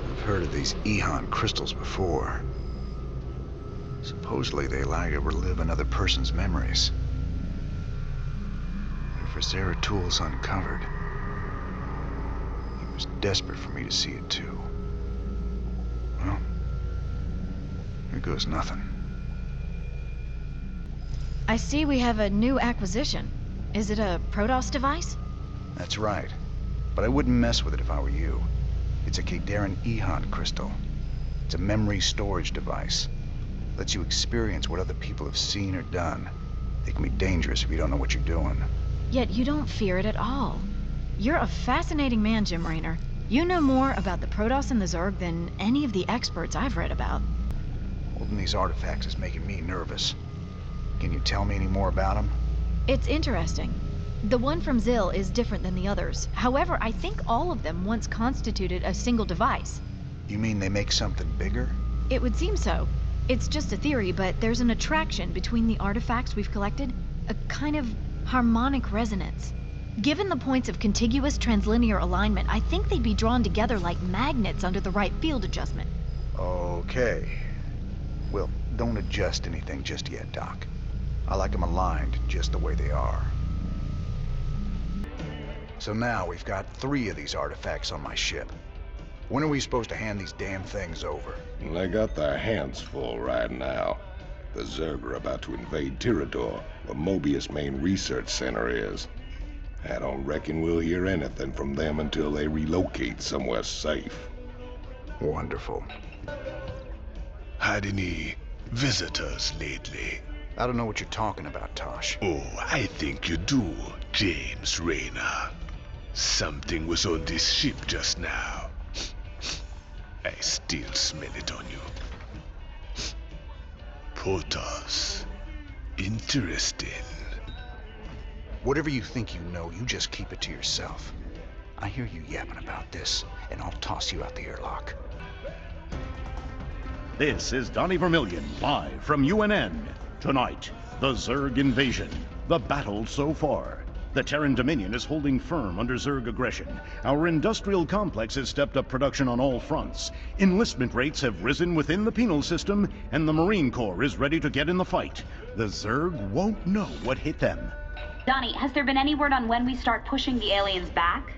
I've heard of these Ehon crystals before. Supposedly they allow you to relive another person's memories. But for Zeratul's uncovered, he was desperate for me to see it too. Well, here goes nothing. I see we have a new acquisition. Is it a Protoss device? That's right. But I wouldn't mess with it if I were you. It's a Kadaran Ehon crystal. It's a memory storage device. Lets you experience what other people have seen or done. It can be dangerous if you don't know what you're doing. Yet you don't fear it at all. You're a fascinating man, Jim Raynor. You know more about the Protoss and the Zerg than any of the experts I've read about. Holding these artifacts is making me nervous. Can you tell me any more about them? It's interesting. The one from Zill is different than the others. However, I think all of them once constituted a single device. You mean they make something bigger? It would seem so. It's just a theory, but there's an attraction between the artifacts we've collected, a kind of harmonic resonance. Given the points of contiguous translinear alignment, I think they'd be drawn together like magnets under the right field adjustment. Okay. Well, don't adjust anything just yet, Doc. I like them aligned just the way they are. So now we've got 3 of these artifacts on my ship. When are we supposed to hand these damn things over? They got their hands full right now. The Zerg are about to invade Tirador, where Mobius' main research center is. I don't reckon we'll hear anything from them until they relocate somewhere safe. Wonderful. Had any visitors lately? I don't know what you're talking about, Tosh. Oh, I think you do, James Raynor. Something was on this ship just now. I still smell it on you. Protoss. Interesting. Whatever you think you know, you just keep it to yourself. I hear you yapping about this, and I'll toss you out the airlock. This is Donnie Vermillion, live from UNN. Tonight, the Zerg invasion. The battle so far. The Terran Dominion is holding firm under Zerg aggression. Our industrial complex has stepped up production on all fronts. Enlistment rates have risen within the penal system, and the Marine Corps is ready to get in the fight. The Zerg won't know what hit them. Donnie, has there been any word on when we start pushing the aliens back?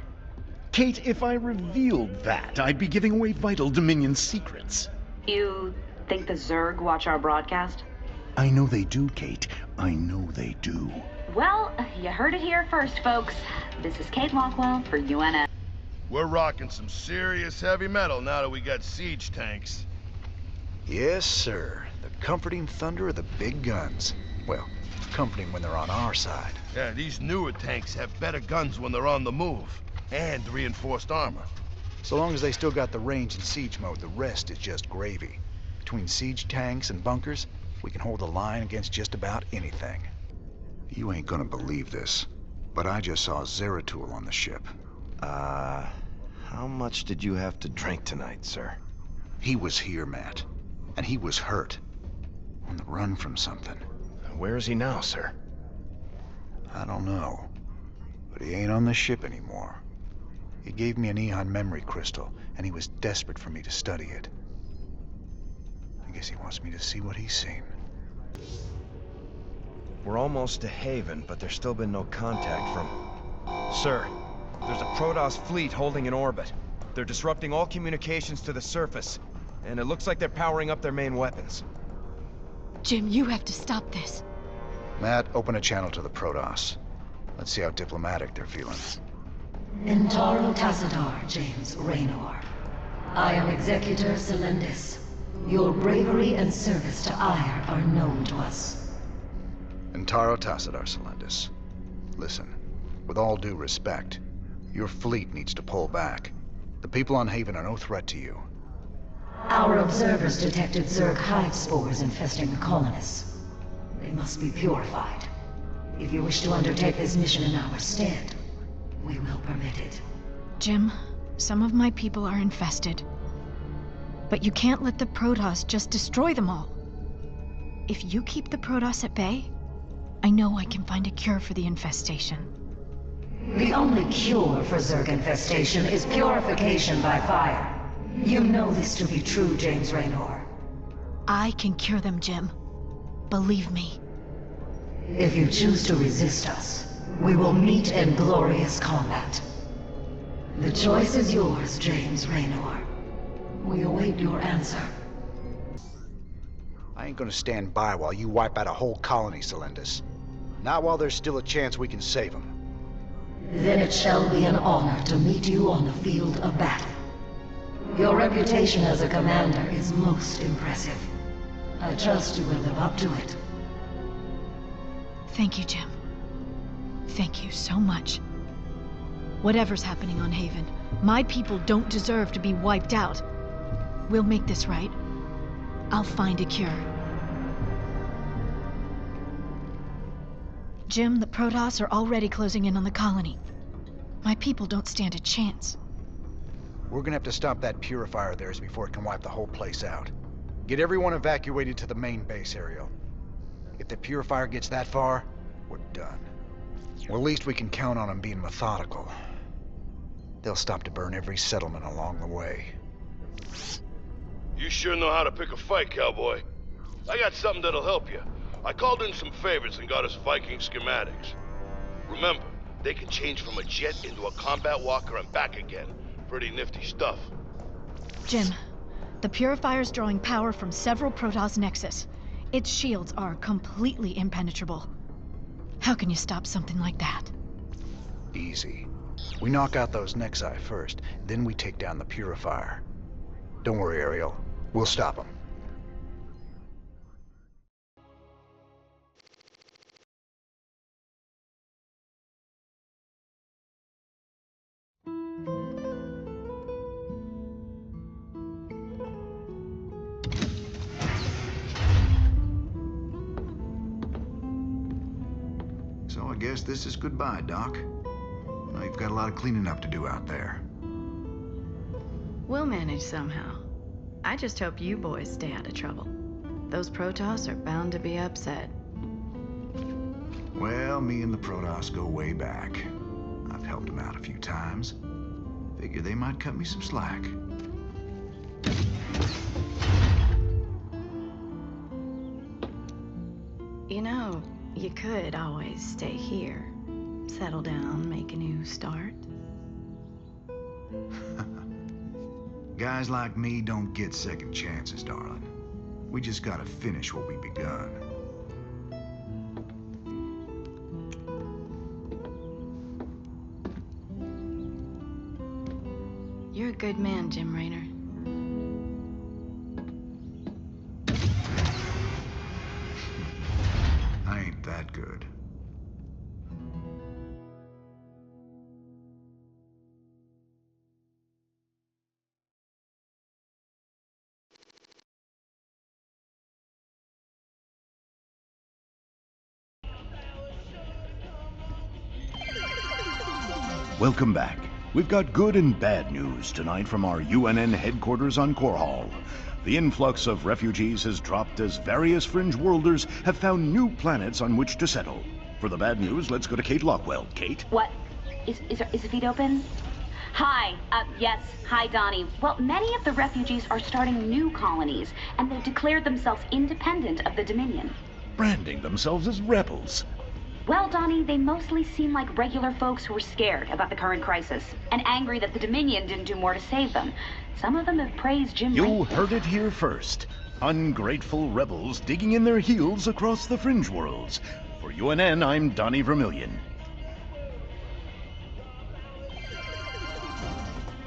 Kate, if I revealed that, I'd be giving away vital Dominion secrets. You think the Zerg watch our broadcast? I know they do, Kate. I know they do. Well, you heard it here first, folks. This is Kate Lockwell for UNN. We're rocking some serious heavy metal now that we got siege tanks. Yes, sir. The comforting thunder of the big guns. Well, comforting when they're on our side. Yeah, these newer tanks have better guns when they're on the move. And reinforced armor. So long as they still got the range in siege mode, the rest is just gravy. Between siege tanks and bunkers, we can hold the line against just about anything. You ain't gonna believe this, but I just saw Zeratul on the ship. How much did you have to drink tonight, sir? He was here, Matt. And he was hurt. On the run from something. Where is he now, sir? I don't know. But he ain't on the ship anymore. He gave me an Ehon memory crystal, and he was desperate for me to study it. I guess he wants me to see what he's seen. We're almost to Haven, but there's still been no contact from... Sir, there's a Protoss fleet holding in orbit. They're disrupting all communications to the surface, and it looks like they're powering up their main weapons. Jim, you have to stop this. Matt, open a channel to the Protoss. Let's see how diplomatic they're feeling. Intaro Tassadar, James Raynor. I am Executor Celendis. Your bravery and service to Ire are known to us. Intaro Tassadar, Celendis. Listen, with all due respect, your fleet needs to pull back. The people on Haven are no threat to you. Our observers detected Zerg hive spores infesting the colonists. They must be purified. If you wish to undertake this mission in our stead, we will permit it. Jim, some of my people are infested. But you can't let the Protoss just destroy them all. If you keep the Protoss at bay, I know I can find a cure for the infestation. The only cure for Zerg infestation is purification by fire. You know this to be true, James Raynor. I can cure them, Jim. Believe me. If you choose to resist us, we will meet in glorious combat. The choice is yours, James Raynor. We await your answer. I ain't gonna stand by while you wipe out a whole colony, Celendis. Not while there's still a chance we can save them. Then it shall be an honor to meet you on the field of battle. Your reputation as a commander is most impressive. I trust you will live up to it. Thank you, Jim. Thank you so much. Whatever's happening on Haven, my people don't deserve to be wiped out. We'll make this right. I'll find a cure. Jim, the Protoss are already closing in on the colony. My people don't stand a chance. We're gonna have to stop that purifier of theirs before it can wipe the whole place out. Get everyone evacuated to the main base area. If the purifier gets that far, we're done. Well, at least we can count on them being methodical. They'll stop to burn every settlement along the way. You sure know how to pick a fight, cowboy. I got something that'll help you. I called in some favors and got us Viking schematics. Remember, they can change from a jet into a combat walker and back again. Pretty nifty stuff. Jim, the purifier's drawing power from several Protoss nexus. Its shields are completely impenetrable. How can you stop something like that? Easy. We knock out those Nexi first, then we take down the purifier. Don't worry, Ariel. We'll stop them. So I guess this is goodbye, Doc. Now you've got a lot of cleaning up to do out there. We'll manage somehow. I just hope you boys stay out of trouble. Those Protoss are bound to be upset. Well, me and the Protoss go way back. I've helped them out a few times. Figure they might cut me some slack. You know, you could always stay here. Settle down, make a new start. Guys like me don't get second chances, darling. We just gotta finish what we begun. You're a good man, Jim Raynor. I ain't that good. Welcome back. We've got good and bad news tonight from our UNN headquarters on Core Hall. The influx of refugees has dropped as various fringe worlders have found new planets on which to settle. For the bad news, let's go to Kate Lockwell. Kate? What? Is the feed open? Hi. Yes. Hi, Donnie. Well, many of the refugees are starting new colonies, and they've declared themselves independent of the Dominion. Branding themselves as rebels. Well, Donnie, they mostly seem like regular folks who are scared about the current crisis and angry that the Dominion didn't do more to save them. Some of them have praised Jim. You heard it here first. Ungrateful rebels digging in their heels across the fringe worlds. For UNN, I'm Donnie Vermillion.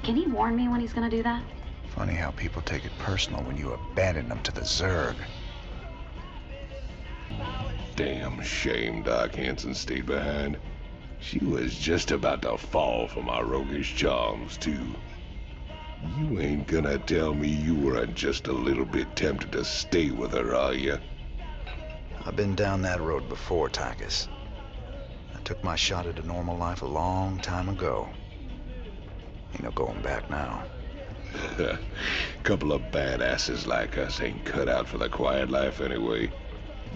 Can he warn me when he's gonna do that? Funny how people take it personal when you abandon them to the Zerg. Damn shame Doc Hanson stayed behind. She was just about to fall for my roguish charms, too. You ain't gonna tell me you weren't just a little bit tempted to stay with her, are you? I've been down that road before, Tychus. I took my shot at a normal life a long time ago. Ain't no going back now. Couple of badasses like us ain't cut out for the quiet life anyway.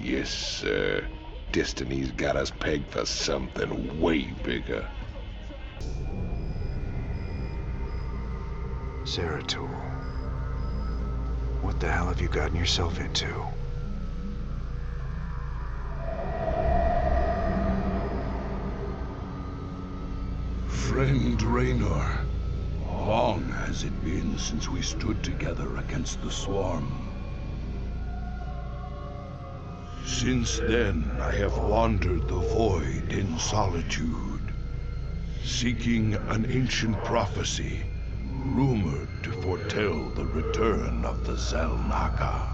Yes, sir. Destiny's got us pegged for something way bigger. Zeratul. What the hell have you gotten yourself into? Friend Raynor, long has it been since we stood together against the Swarm. Since then, I have wandered the void in solitude, seeking an ancient prophecy rumored to foretell the return of the Xel'Naga.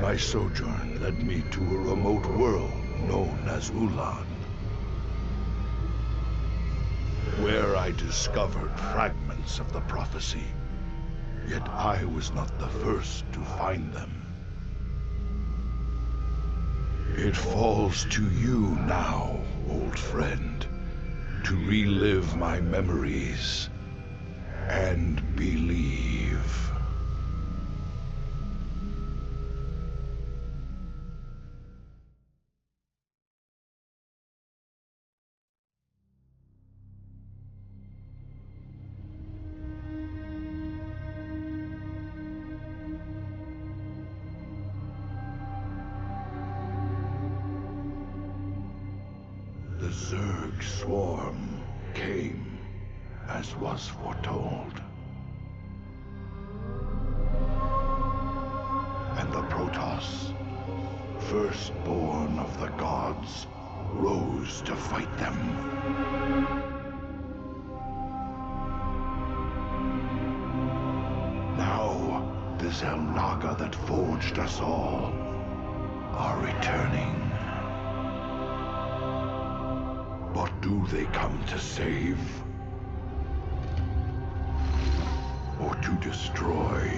My sojourn led me to a remote world known as Ulan, where I discovered fragments of the prophecy, yet I was not the first to find them. It falls to you now, old friend, to relive my memories and believe. The Zerg swarm came as was foretold. And the Protoss, firstborn of the gods, rose to fight them. Now, the Xel'Naga that forged us all are returning. What do they come to save? Or to destroy?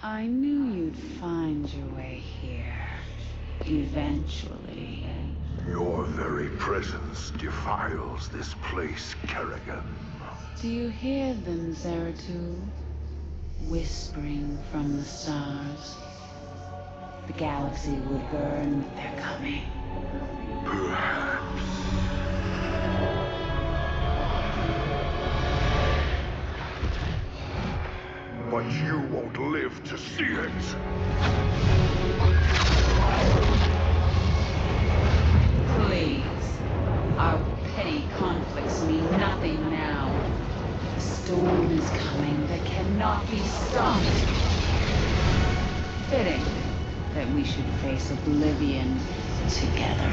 I knew you'd find your way here. Eventually. Your very presence defiles this place, Kerrigan. Do you hear them, Zeratul? Whispering from the stars. The galaxy would burn with their coming. Perhaps. But you won't live to see it. Please. Our petty conflicts mean nothing now. The storm is coming that cannot be stopped. Fitting that we we should face oblivion together.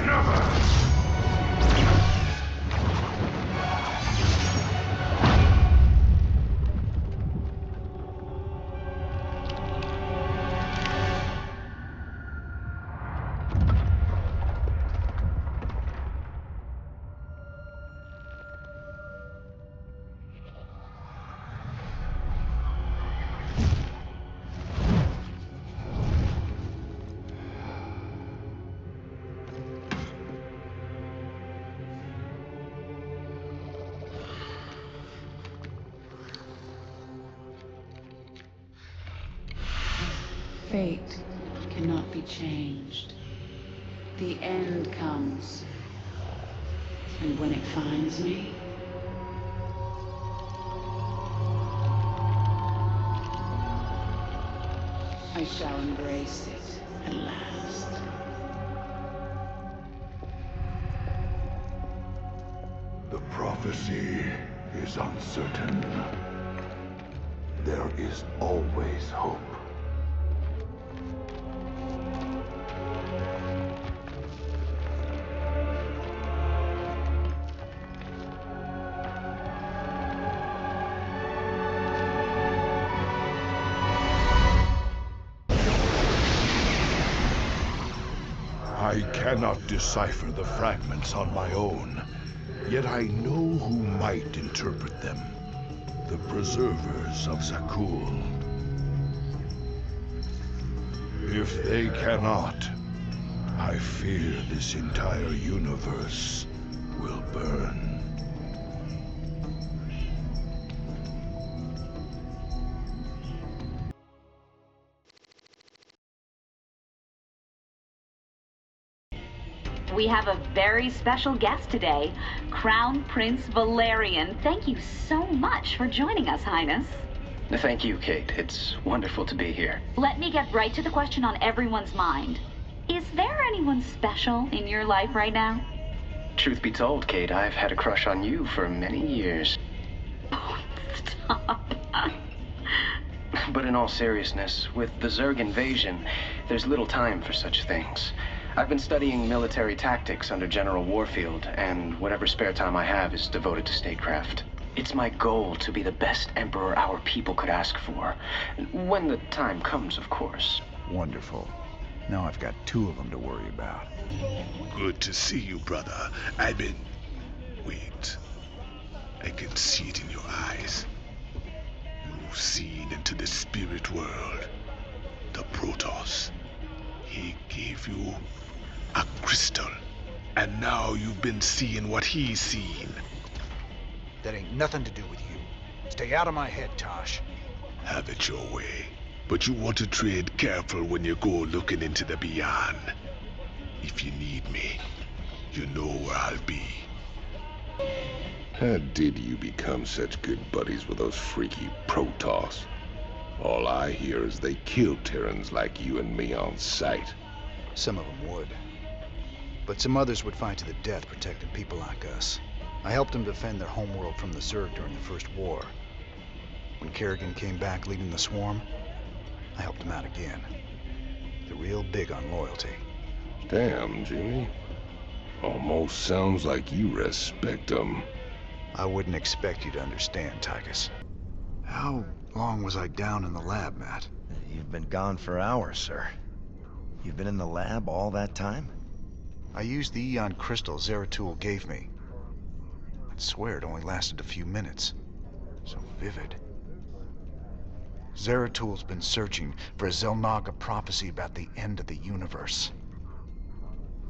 Fate cannot be changed. The end comes. And when it finds me, I shall embrace it at last. The prophecy is uncertain. There is always hope. I cannot decipher the fragments on my own, yet I know who might interpret them. The preservers of Zakul. If they cannot, I fear this entire universe will burn. We have a very special guest today, Crown Prince Valerian. Thank you so much for joining us, Highness. Thank you, Kate. It's wonderful to be here. Let me get right to the question on everyone's mind. Is there anyone special in your life right now? Truth be told, Kate, I've had a crush on you for many years. Stop. But in all seriousness, with the Zerg invasion, there's little time for such things. I've been studying military tactics under General Warfield, and whatever spare time I have is devoted to statecraft. It's my goal to be the best emperor our people could ask for. When the time comes, of course. Wonderful. Now I've got 2 of them to worry about. Good to see you, brother. Wait. I can see it in your eyes. You've seen into the spirit world. The Protoss. He gave you a crystal. And now you've been seeing what he's seen. That ain't nothing to do with you. Stay out of my head, Tosh. Have it your way. But you want to tread careful when you go looking into the beyond. If you need me, you know where I'll be. How did you become such good buddies with those freaky Protoss? All I hear is they kill Terrans like you and me on sight. Some of them would. But some others would fight to the death protecting people like us. I helped them defend their homeworld from the Zerg during the First War. When Kerrigan came back leading the swarm, I helped him out again. They're real big on loyalty. Damn, Jimmy. Almost sounds like you respect them. I wouldn't expect you to understand, Tychus. How long was I down in the lab, Matt? You've been gone for hours, sir. You've been in the lab all that time? I used the Eon crystal Zeratul gave me. I'd swear it only lasted a few minutes. So vivid. Zeratul's been searching for a Zelnaga prophecy about the end of the universe.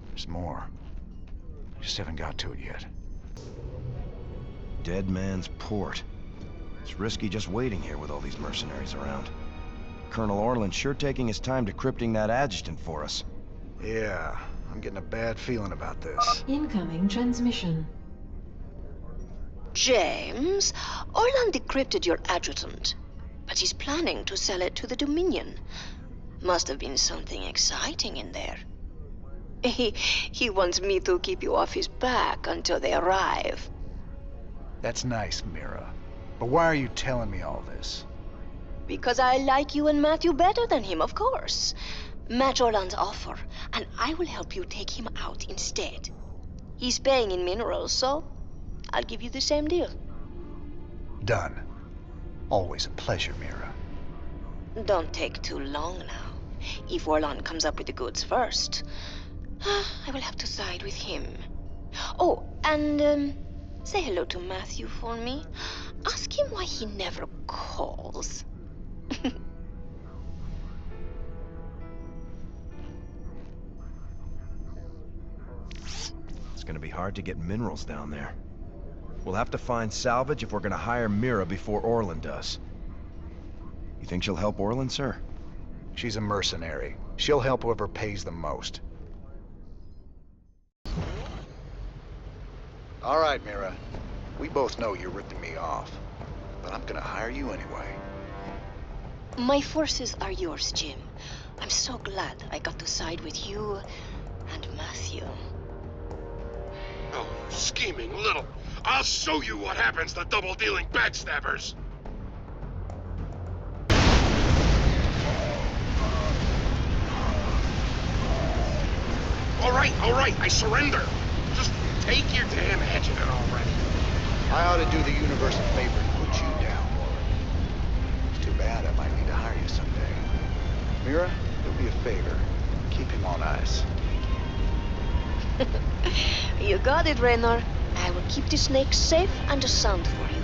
There's more. Just haven't got to it yet. Dead Man's Port. It's risky just waiting here with all these mercenaries around. Colonel Orland's sure taking his time decrypting that adjutant for us. Yeah, I'm getting a bad feeling about this. Incoming transmission. James, Orland decrypted your adjutant, but he's planning to sell it to the Dominion. Must have been something exciting in there. He wants me to keep you off his back until they arrive. That's nice, Mira. But why are you telling me all this? Because I like you and Matthew better than him, of course. Match Orland's offer, and I will help you take him out instead. He's paying in minerals, so I'll give you the same deal. Done. Always a pleasure, Mira. Don't take too long now. If Orland comes up with the goods first, I will have to side with him. Oh, and say hello to Matthew for me. Ask him why he never calls. It's gonna be hard to get minerals down there. We'll have to find salvage if we're gonna hire Mira before Orland does. You think she'll help Orland, sir? She's a mercenary. She'll help whoever pays the most. All right, Mira. We both know you're ripping me off, but I'm gonna hire you anyway. My forces are yours, Jim. I'm so glad I got to side with you and Matthew. Oh, scheming little. I'll show you what happens to double-dealing backstabbers. All right, I surrender. Just take your damn adjutant already. I ought to do the universe a favor and put you down. It's too bad I might need to hire you someday. Mira, do me a favor. Keep him on ice. You got it, Raynor. I will keep the snake safe and sound for you.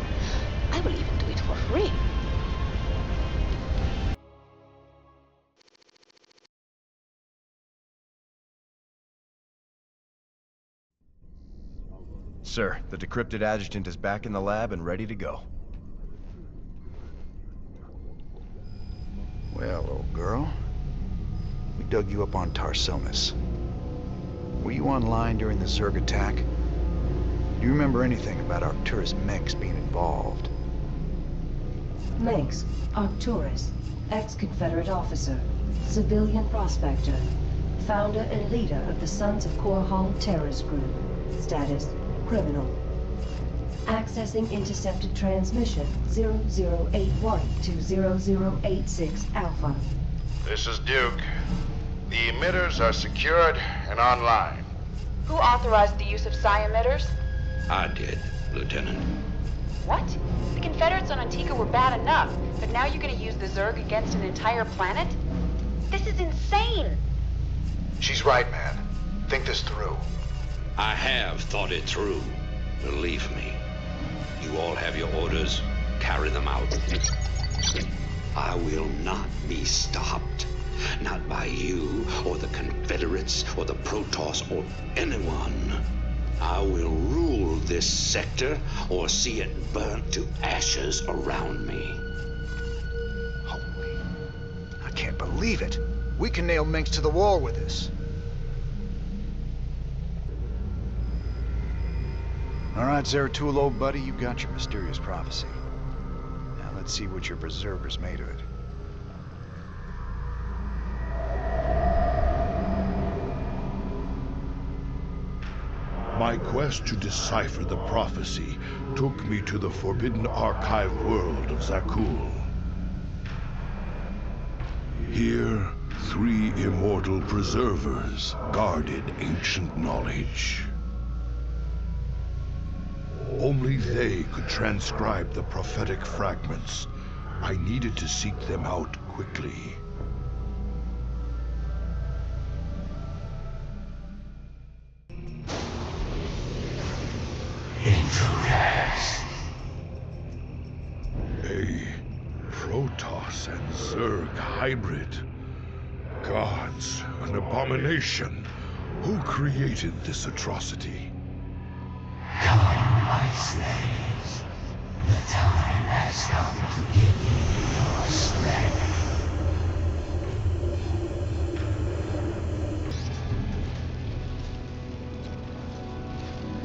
I will even do it for free. Sir, the decrypted adjutant is back in the lab and ready to go. Well, old girl, we dug you up on Tarsonis. Were you online during the Zerg attack? Do you remember anything about Arcturus Menks being involved? Menks, Arcturus, ex-Confederate officer, civilian prospector, founder and leader of the Sons of Korhal terrorist group. Status, criminal. Accessing intercepted transmission 0081 to 0086 Alpha. This is Duke. The emitters are secured and online. Who authorized the use of psi emitters? I did, Lieutenant. What? The Confederates on Antigua were bad enough, but now you're gonna use the Zerg against an entire planet? This is insane! She's right, man. Think this through. I have thought it through. Believe me. You all have your orders. Carry them out. I will not be stopped. Not by you, or the Confederates, or the Protoss, or anyone. I will rule this sector, or see it burnt to ashes around me. Holy... I can't believe it. We can nail Menks to the wall with this. All right, Zeratul, old buddy, you got your mysterious prophecy. Now let's see what your preserver's made of it. My quest to decipher the prophecy took me to the forbidden archive world of Zakul. Here, 3 immortal preservers guarded ancient knowledge. Only they could transcribe the prophetic fragments. I needed to seek them out quickly. Intruders. A Protoss and Zerg hybrid. Gods, an abomination. Who created this atrocity? Come, my slaves. The time has come to give you your strength.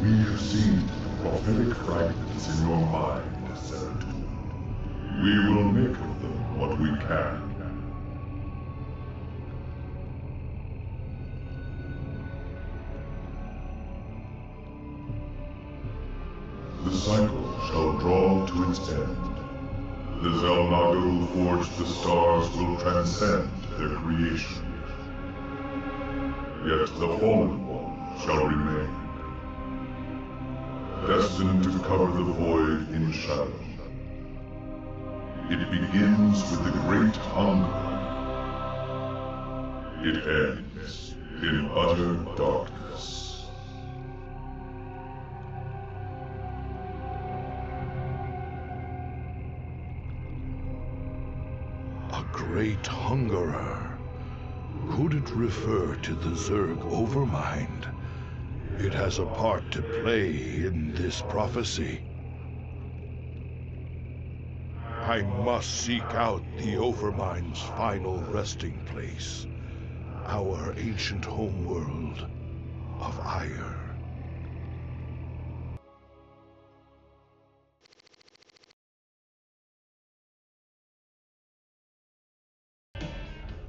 We have seen the prophetic fragments in your mind, Zeratul. We will make of them what we can. The cycle shall draw to its end. The Zelnaga who forged the stars will transcend their creation. Yet the fallen one shall remain, destined to cover the void in shadow. It begins with the great hunger. It ends in utter darkness. A great hungerer. Could it refer to the Zerg Overmind? It has a part to play in this prophecy. I must seek out the Overmind's final resting place, our ancient homeworld of Ire.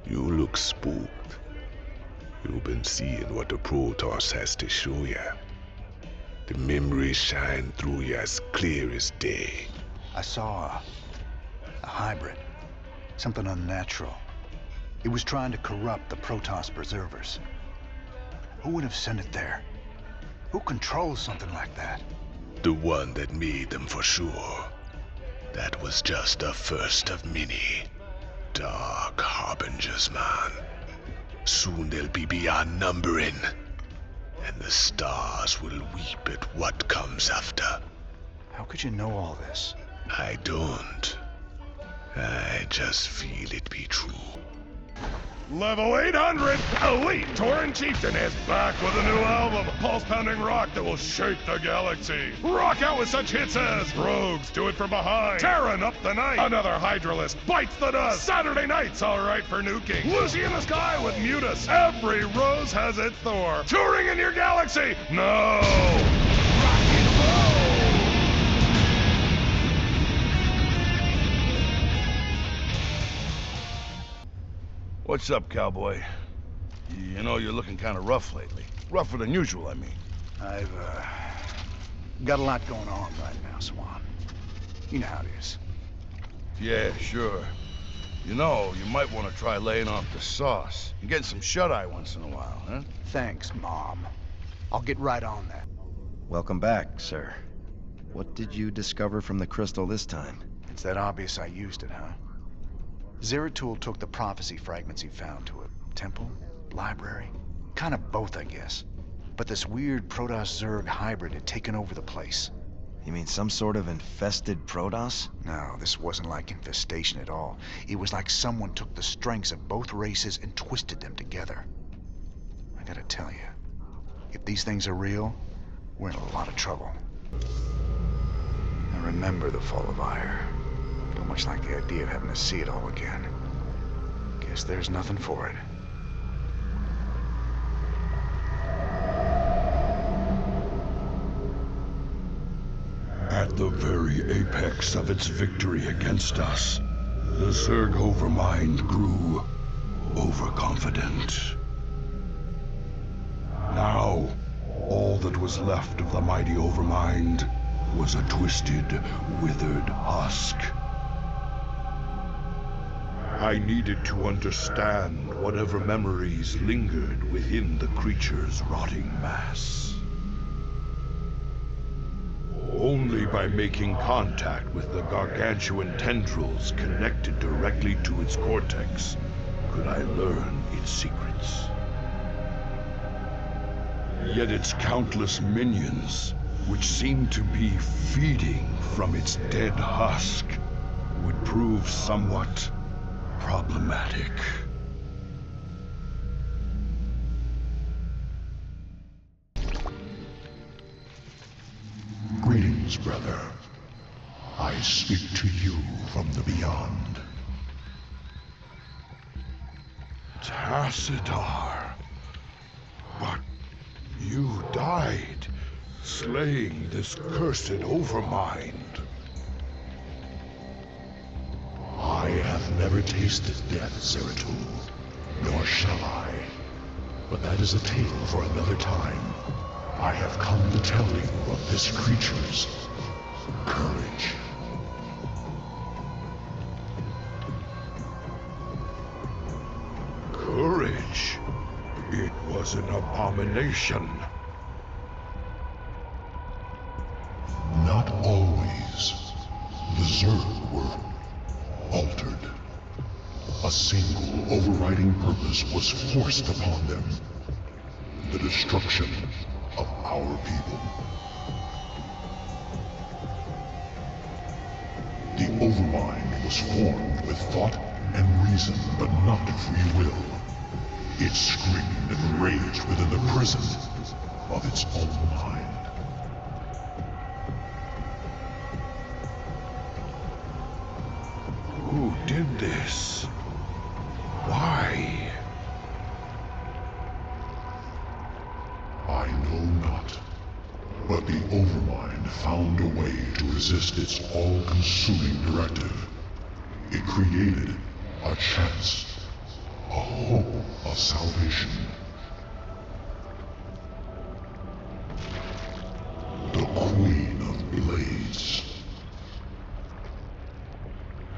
You look spooked. You've been seeing what the Protoss has to show ya. The memories shine through you as clear as day. I saw a hybrid. Something unnatural. It was trying to corrupt the Protoss preservers. Who would have sent it there? Who controls something like that? The one that made them for sure. That was just the first of many. Dark harbingers, man. Soon they'll be beyond numbering, and the stars will weep at what comes after. How could you know all this? I don't. I just feel it be true. Level 800, Elite Tauren Chieftain is back with a new album, pulse-pounding rock that will shake the galaxy. Rock out with such hits as Rogues, Do It From Behind, Terran Up the Night, Another Hydralisk, Bites the Dust, Saturday Night's Alright for Nuking, Lucy in the Sky with Mutus, Every Rose Has Its Thorn, Touring in Your Galaxy, no! Rock and roll! What's up, cowboy? You know, you're looking kind of rough lately. Rougher than usual, I mean. I've, got a lot going on right now, Swan. You know how it is. Yeah, sure. You know, you might want to try laying off the sauce and getting some shut-eye once in a while, huh? Thanks, Mom. I'll get right on that. Welcome back, sir. What did you discover from the crystal this time? It's that obvious I used it, huh? Zeratul took the prophecy fragments he found to a temple, library, kind of both, I guess. But this weird Protoss-Zerg hybrid had taken over the place. You mean some sort of infested Protoss? No, this wasn't like infestation at all. It was like someone took the strengths of both races and twisted them together. I gotta tell you, if these things are real, we're in a lot of trouble. I remember the fall of Ire. Don't much like the idea of having to see it all again. Guess there's nothing for it. At the very apex of its victory against us, the Zerg Overmind grew overconfident. Now, all that was left of the mighty Overmind was a twisted, withered husk. I needed to understand whatever memories lingered within the creature's rotting mass. Only by making contact with the gargantuan tendrils connected directly to its cortex could I learn its secrets. Yet its countless minions, which seemed to be feeding from its dead husk, would prove somewhat problematic. Greetings, brother. I speak to you from the beyond. Tassadar. But you died, slaying this cursed Overmind. I have never tasted death, Zeratul, nor shall I. But that is a tale for another time. I have come to tell you of this creature's courage. Courage? It was an abomination. Not always. The Zerg were altered. A single overriding purpose was forced upon them. The destruction of our people. The Overmind was formed with thought and reason, but not free will. It screamed and raged within the prison of its own mind. Who did this? Why? I know not. But the Overmind found a way to resist its all-consuming directive. It created a chance, a hope of salvation. The Queen of Blades.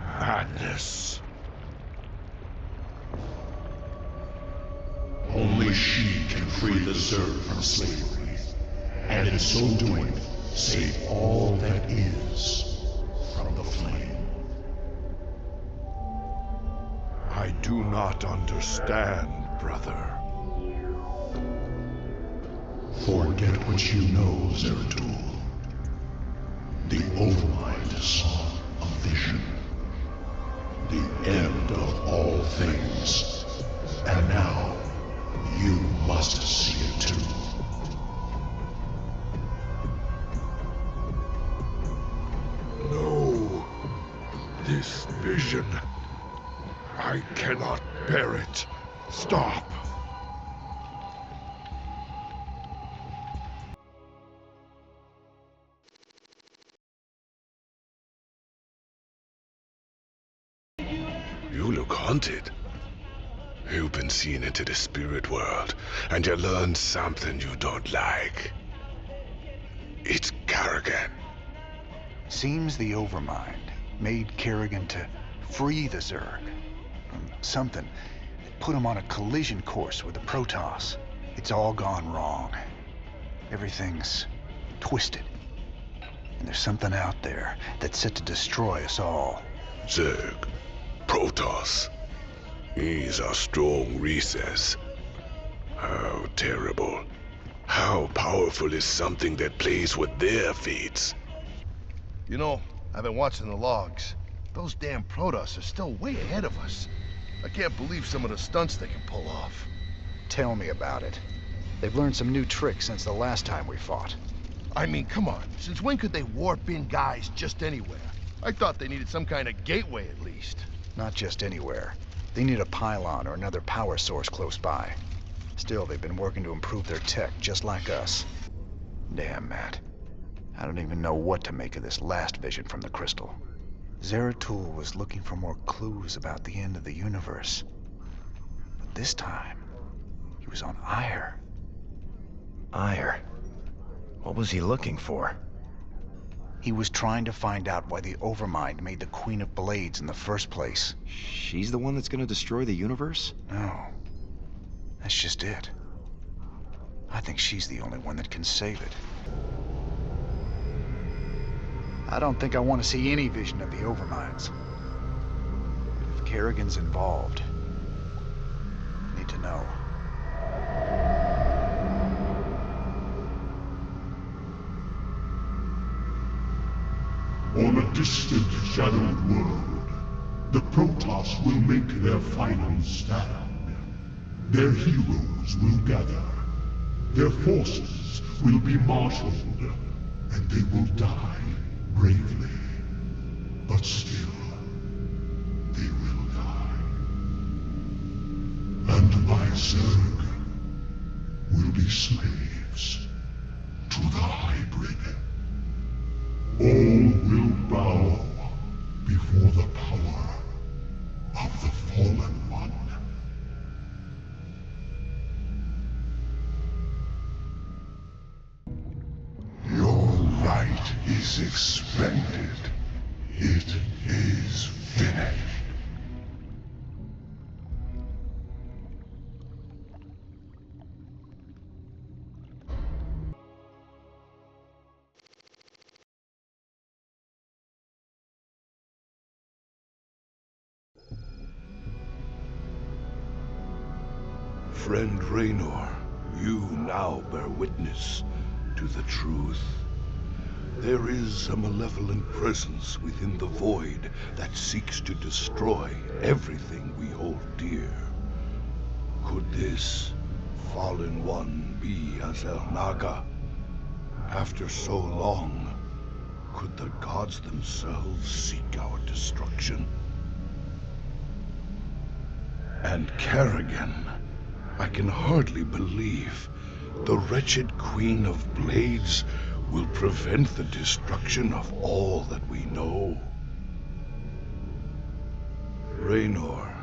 Madness. Only she can free the Zerg from slavery, and in so doing, save all that is from the flame. I do not understand, brother. Forget what you know, Zeratul. The Overmind saw a vision. The end of all things. And now, you must see it too. No. This vision. I cannot bear it. Stop. You look haunted. You've been seen into the spirit world, and you learned something you don't like. It's Kerrigan. Seems the Overmind made Kerrigan to free the Zerg. Something that put him on a collision course with the Protoss. It's all gone wrong. Everything's twisted. And there's something out there that's set to destroy us all. Zerg. Protoss. He's a strong recess. How terrible. How powerful is something that plays with their fates? You know, I've been watching the logs. Those damn Protoss are still way ahead of us. I can't believe some of the stunts they can pull off. Tell me about it. They've learned some new tricks since the last time we fought. I mean, come on. Since when could they warp in guys just anywhere? I thought they needed some kind of gateway at least. Not just anywhere. They need a pylon or another power source close by. Still, they've been working to improve their tech, just like us. Damn, Matt. I don't even know what to make of this last vision from the crystal. Zeratul was looking for more clues about the end of the universe. But this time, he was on Ire. Ire? What was he looking for? He was trying to find out why the Overmind made the Queen of Blades in the first place. She's the one that's gonna destroy the universe? No. That's just it. I think she's the only one that can save it. I don't think I want to see any vision of the Overminds. If Kerrigan's involved, I need to know. On a distant, shadowed world, the Protoss will make their final stand. Their heroes will gather. Their forces will be marshaled, and they will die bravely. But still, they will die. And my Zerg will be slaves to the hybrid. All will bow before the power of the Fallen One. Your light is expended. It is finished. friend Raynor, you now bear witness to the truth. There is a malevolent presence within the void that seeks to destroy everything we hold dear. Could this fallen one be Azel Naga? After so long, could the gods themselves seek our destruction? And Kerrigan, I can hardly believe the wretched Queen of Blades will prevent the destruction of all that we know. Raynor,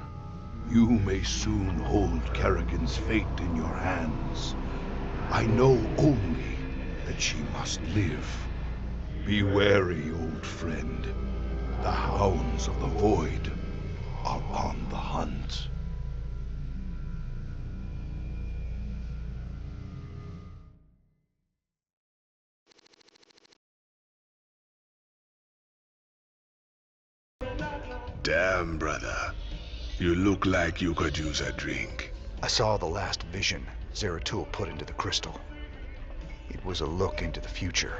you may soon hold Kerrigan's fate in your hands. I know only that she must live. Be wary, old friend. The hounds of the void are on the hunt. Damn, brother. You look like you could use a drink. I saw the last vision Zeratul put into the crystal. It was a look into the future.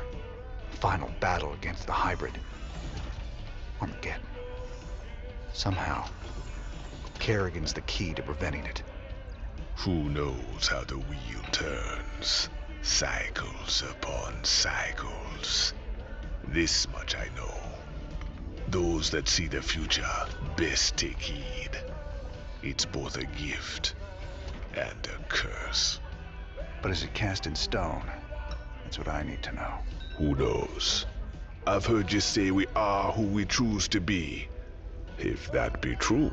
A final battle against the hybrid. Armageddon. Somehow, Kerrigan's the key to preventing it. Who knows how the wheel turns? Cycles upon cycles. This much I know. Those that see the future best take heed. It's both a gift and a curse. But is it cast in stone? That's what I need to know. Who knows? I've heard you say we are who we choose to be. If that be true,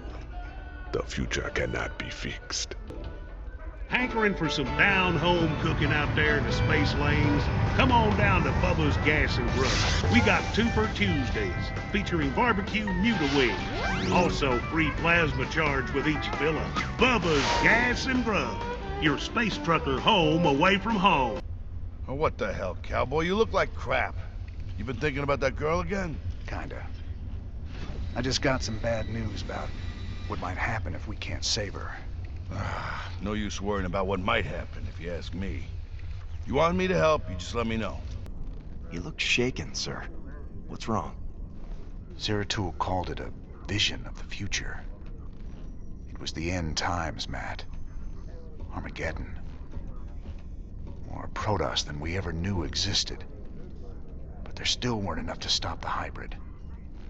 the future cannot be fixed. Hankering for some down-home cooking out there in the space lanes? Come on down to Bubba's Gas and Grub. We got 2 for Tuesdays, featuring barbecue Muta wings. Also free plasma charge with each fill-up. Bubba's Gas and Grub. Your space trucker home away from home. Oh, what the hell, cowboy? You look like crap. You been thinking about that girl again? Kinda. I just got some bad news about what might happen if we can't save her. No use worrying about what might happen, if you ask me. You want me to help, you just let me know. You look shaken, sir. What's wrong? Zeratul called it a vision of the future. It was the end times, Matt. Armageddon. More Protoss than we ever knew existed. But there still weren't enough to stop the hybrid.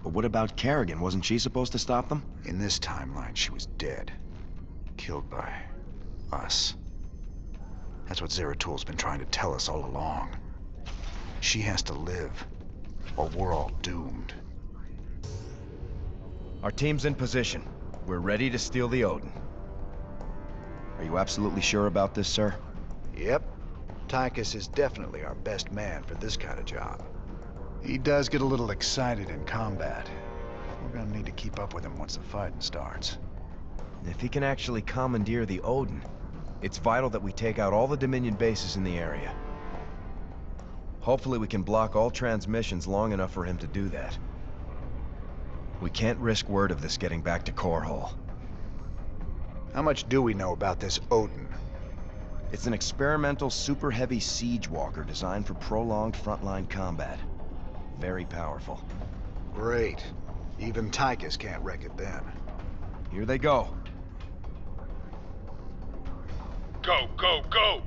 But what about Kerrigan? Wasn't she supposed to stop them? In this timeline, she was dead. Killed by us. That's what Zeratul's been trying to tell us all along. She has to live, or we're all doomed. Our team's in position. We're ready to steal the Odin. Are you absolutely sure about this, sir? Yep. Tychus is definitely our best man for this kind of job. He does get a little excited in combat. We're gonna need to keep up with him once the fighting starts. If he can actually commandeer the Odin, it's vital that we take out all the Dominion bases in the area. Hopefully we can block all transmissions long enough for him to do that. We can't risk word of this getting back to Core-Hull. How much do we know about this Odin? It's an experimental super-heavy siege walker designed for prolonged frontline combat. Very powerful. Great. Even Tychus can't wreck it then. Here they go. Go, go, go!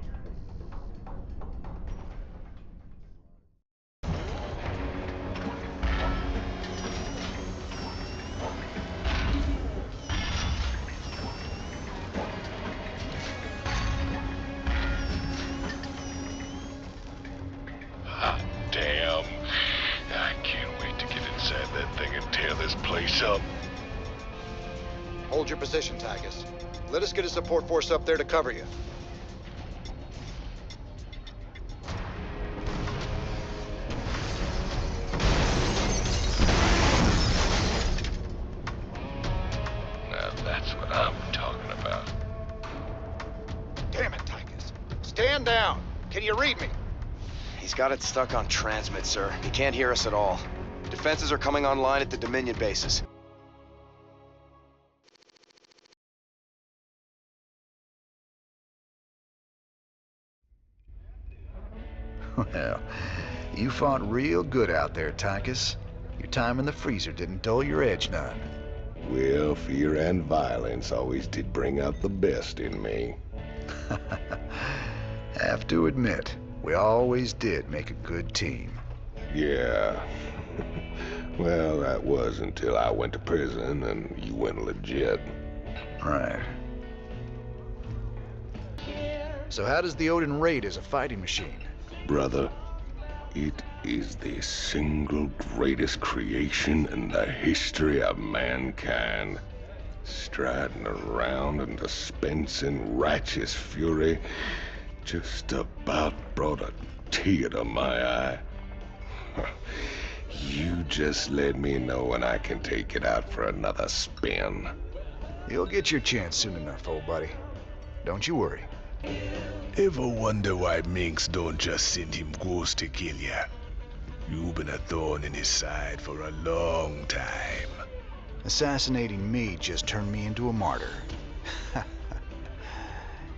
Hot damn. I can't wait to get inside that thing and tear this place up. Hold your position, Tychus. Let us get a support force up there to cover you. Now that's what I'm talking about. Damn it, Tychus. Stand down. Can you read me? He's got it stuck on transmit, sir. He can't hear us at all. Defenses are coming online at the Dominion bases. Well, you fought real good out there, Tychus. Your time in the freezer didn't dull your edge none. Well, fear and violence always did bring out the best in me. Have to admit, we always did make a good team. Yeah. Well, that was until I went to prison and you went legit. Right. So how does the Odin rate as a fighting machine? Brother, it is the single greatest creation in the history of mankind. Striding around and dispensing righteous fury just about brought a tear to my eye. You just let me know when I can take it out for another spin. You'll get your chance soon enough, old buddy. Don't you worry. Ever wonder why Minx don't just send him ghosts to kill ya? You've been a thorn in his side for a long time. Assassinating me just turned me into a martyr.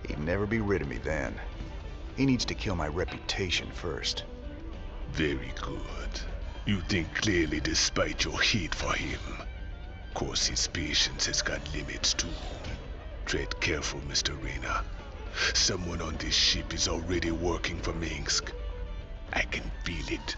He'd never be rid of me then. He needs to kill my reputation first. Very good. You think clearly despite your hate for him. Of course, his patience has got limits too. Tread careful, Mr. Rayner. Someone on this ship is already working for Minsk. I can feel it.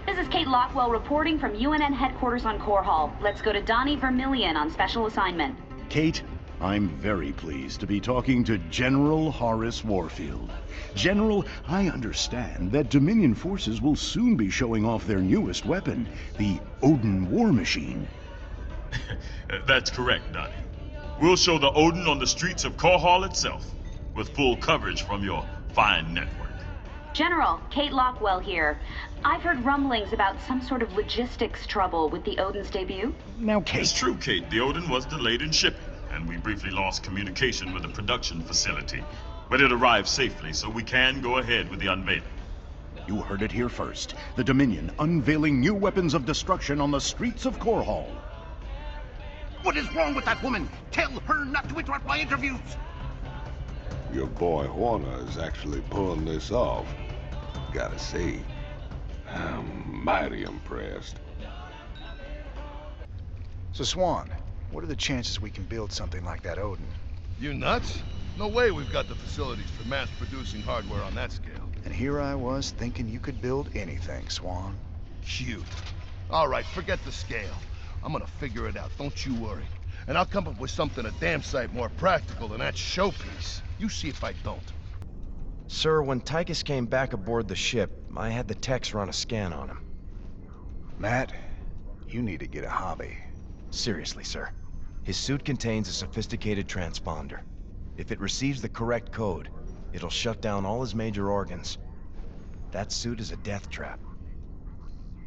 This is Kate Lockwell reporting from UNN headquarters on Core Hall. Let's go to Donnie Vermillion on special assignment. Kate, I'm very pleased to be talking to General Horace Warfield. General, I understand that Dominion forces will soon be showing off their newest weapon, the Odin war machine. That's correct, Donnie. We'll show the Odin on the streets of Core Hall itself, with full coverage from your fine network. General, Kate Lockwell here. I've heard rumblings about some sort of logistics trouble with the Odin's debut. Now, Kate... It's true, Kate. The Odin was delayed in shipping, and we briefly lost communication with the production facility. But it arrived safely, so we can go ahead with the unveiling. You heard it here first. The Dominion unveiling new weapons of destruction on the streets of Core Hall. What is wrong with that woman? Tell her not to interrupt my interviews! Your boy Horner is actually pulling this off. Gotta say, I'm mighty impressed. So Swan, what are the chances we can build something like that Odin? You nuts? No way we've got the facilities for mass-producing hardware on that scale. And here I was thinking you could build anything, Swan. Cute. All right, forget the scale. I'm gonna figure it out, don't you worry. And I'll come up with something a damn sight more practical than that showpiece. You see if I don't. Sir, when Tychus came back aboard the ship, I had the techs run a scan on him. Matt, you need to get a hobby. Seriously, sir. His suit contains a sophisticated transponder. If it receives the correct code, it'll shut down all his major organs. That suit is a death trap.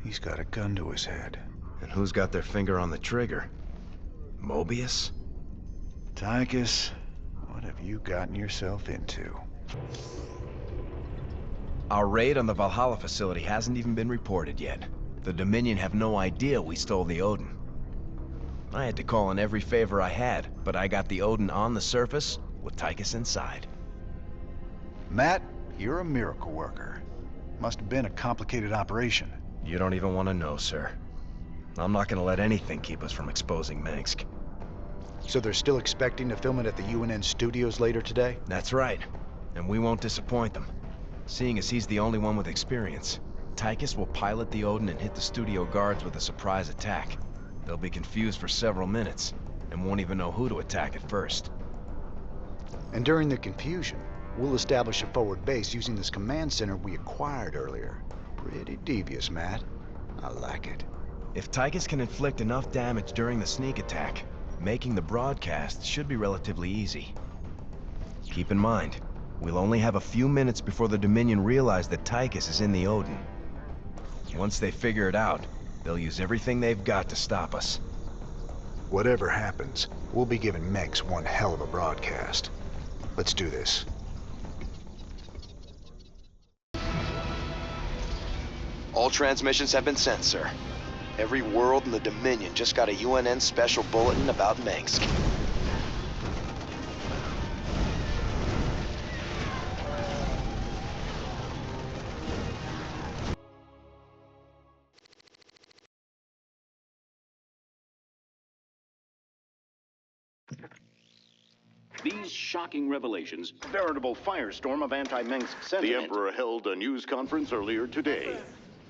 He's got a gun to his head. And who's got their finger on the trigger? Mobius? Tychus, what have you gotten yourself into? Our raid on the Valhalla facility hasn't even been reported yet. The Dominion have no idea we stole the Odin. I had to call in every favor I had, but I got the Odin on the surface with Tychus inside. Matt, you're a miracle worker. Must have been a complicated operation. You don't even want to know, sir. I'm not gonna let anything keep us from exposing Minsk. So they're still expecting to film it at the UNN studios later today? That's right. And we won't disappoint them. Seeing as he's the only one with experience, Tychus will pilot the Odin and hit the studio guards with a surprise attack. They'll be confused for several minutes, and won't even know who to attack at first. And during the confusion, we'll establish a forward base using this command center we acquired earlier. Pretty devious, Matt. I like it. If Tychus can inflict enough damage during the sneak attack, making the broadcast should be relatively easy. Keep in mind, we'll only have a few minutes before the Dominion realize that Tychus is in the Odin. Once they figure it out, they'll use everything they've got to stop us. Whatever happens, we'll be giving Mex one hell of a broadcast. Let's do this. All transmissions have been sent, sir. Every world in the Dominion just got a UNN special bulletin about Minsk. These shocking revelations, a veritable firestorm of anti-Mengsk sentiment. The Emperor held a news conference earlier today.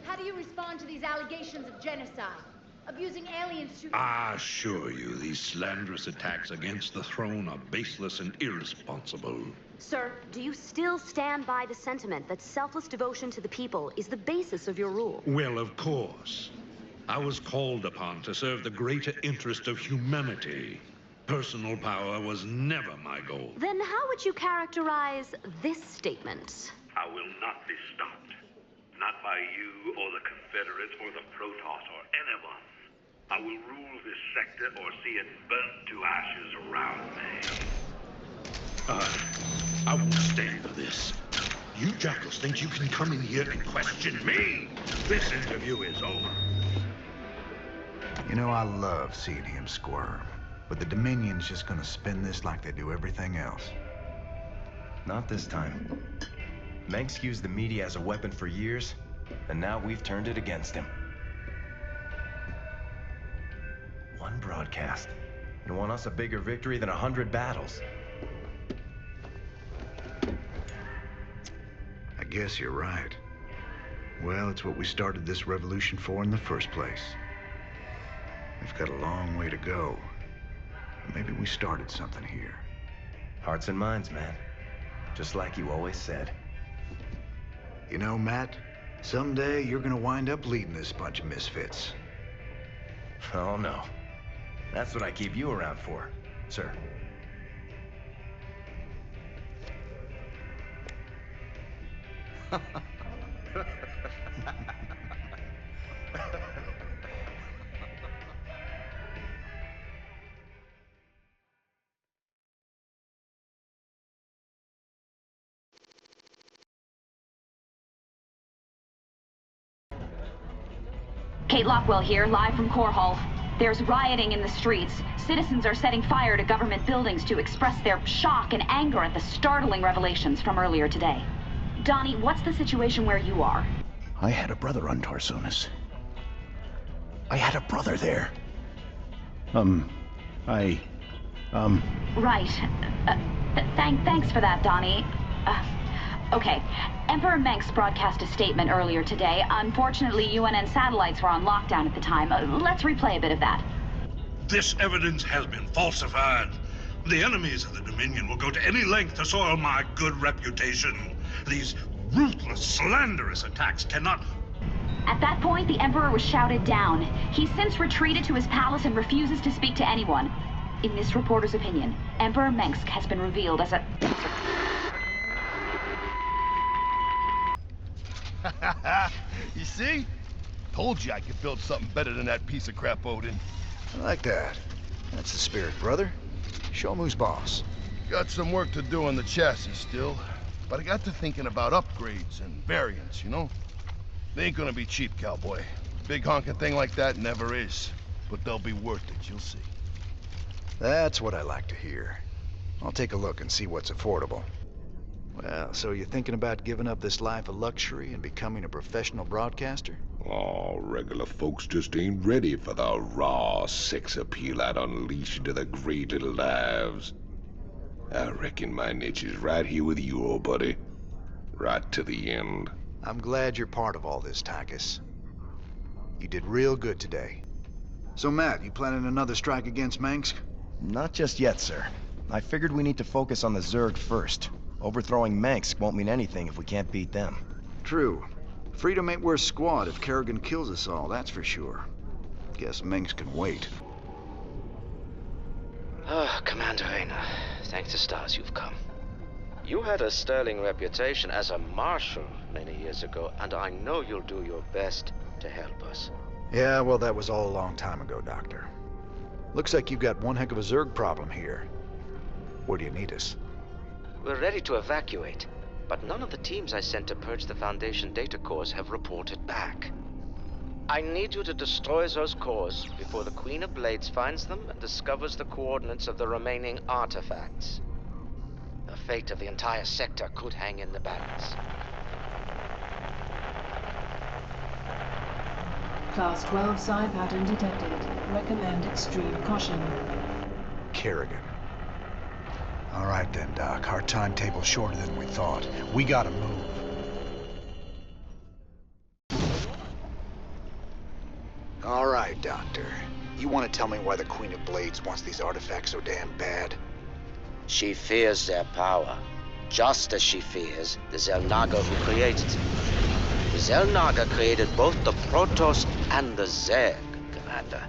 How do you respond to these allegations of genocide? Abusing aliens to... I assure you, these slanderous attacks against the throne are baseless and irresponsible. Sir, do you still stand by the sentiment that selfless devotion to the people is the basis of your rule? Well, of course. I was called upon to serve the greater interest of humanity. Personal power was never my goal. Then how would you characterize this statement? I will not be stopped. Not by you or the Confederates or the Protoss or anyone. I will rule this sector or see it burnt to ashes around me. I won't stand for this. You jackals think you can come in here and question me? This interview is over. You know, I love seeing him squirm. But the Dominion's just gonna spin this like they do everything else. Not this time. Mengsk used the media as a weapon for years, and now we've turned it against him. One broadcast. You want us a bigger victory than 100 battles. I guess you're right. Well, it's what we started this revolution for in the first place. We've got a long way to go. Maybe we started something here. Hearts and minds, man. Just like you always said. You know, Matt, someday you're gonna wind up leading this bunch of misfits. Oh, no. That's what I keep you around for, sir. Kate Lockwell here, live from Core Hall. There's rioting in the streets. Citizens are setting fire to government buildings to express their shock and anger at the startling revelations from earlier today. Donnie, what's the situation where you are? I had a brother on Tarsonis. I had a brother there. Right. Thanks for that, Donnie. Okay. Emperor Mengsk broadcast a statement earlier today. Unfortunately, UNN satellites were on lockdown at the time. Let's replay a bit of that. This evidence has been falsified. The enemies of the Dominion will go to any length to soil my good reputation. These ruthless, slanderous attacks cannot... At that point, the Emperor was shouted down. He's since retreated to his palace and refuses to speak to anyone. In this reporter's opinion, Emperor Mengsk has been revealed as a... You see? Told you I could build something better than that piece of crap Odin. I like that. That's the spirit, brother. Show him who's boss. Got some work to do on the chassis still, but I got to thinking about upgrades and variants, you know? They ain't gonna be cheap, cowboy. Big honking thing like that never is. But they'll be worth it, you'll see. That's what I like to hear. I'll take a look and see what's affordable. Well, so you're thinking about giving up this life of luxury and becoming a professional broadcaster? Oh, regular folks just ain't ready for the raw sex appeal I'd unleash into the great little lives. I reckon my niche is right here with you, old buddy. Right to the end. I'm glad you're part of all this, Tychus. You did real good today. So, Matt, you planning another strike against Mengsk? Not just yet, sir. I figured we need to focus on the Zerg first. Overthrowing Mengsk won't mean anything if we can't beat them. True. Freedom ain't worth squat if Kerrigan kills us all, that's for sure. Guess Mengsk can wait. Commander Rayner, thank the stars you've come. You had a sterling reputation as a marshal many years ago, and I know you'll do your best to help us. Yeah, well, that was all a long time ago, Doctor. Looks like you've got one heck of a Zerg problem here. Where do you need us? We're ready to evacuate, but none of the teams I sent to purge the Foundation data cores have reported back. I need you to destroy those cores before the Queen of Blades finds them and discovers the coordinates of the remaining artifacts. The fate of the entire sector could hang in the balance. Class 12 psi pattern detected. Recommend extreme caution. Kerrigan. All right then, Doc. Our timetable's shorter than we thought. We gotta move. All right, Doctor. You want to tell me why the Queen of Blades wants these artifacts so damn bad? She fears their power, just as she fears the Xel'Naga who created them. The Xel'Naga created both the Protoss and the Zerg, Commander.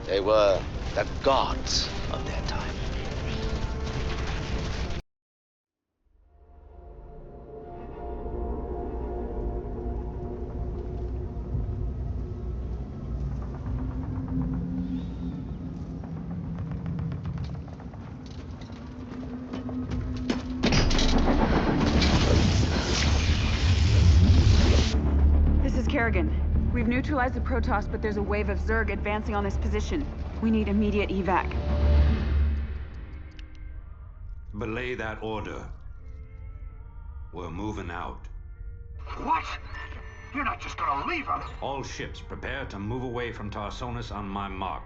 They were the gods of their time. We've neutralized the Protoss, but there's a wave of Zerg advancing on this position. We need immediate evac. Belay that order. We're moving out. What? You're not just gonna leave us. All ships prepare to move away from Tarsonis on my mark.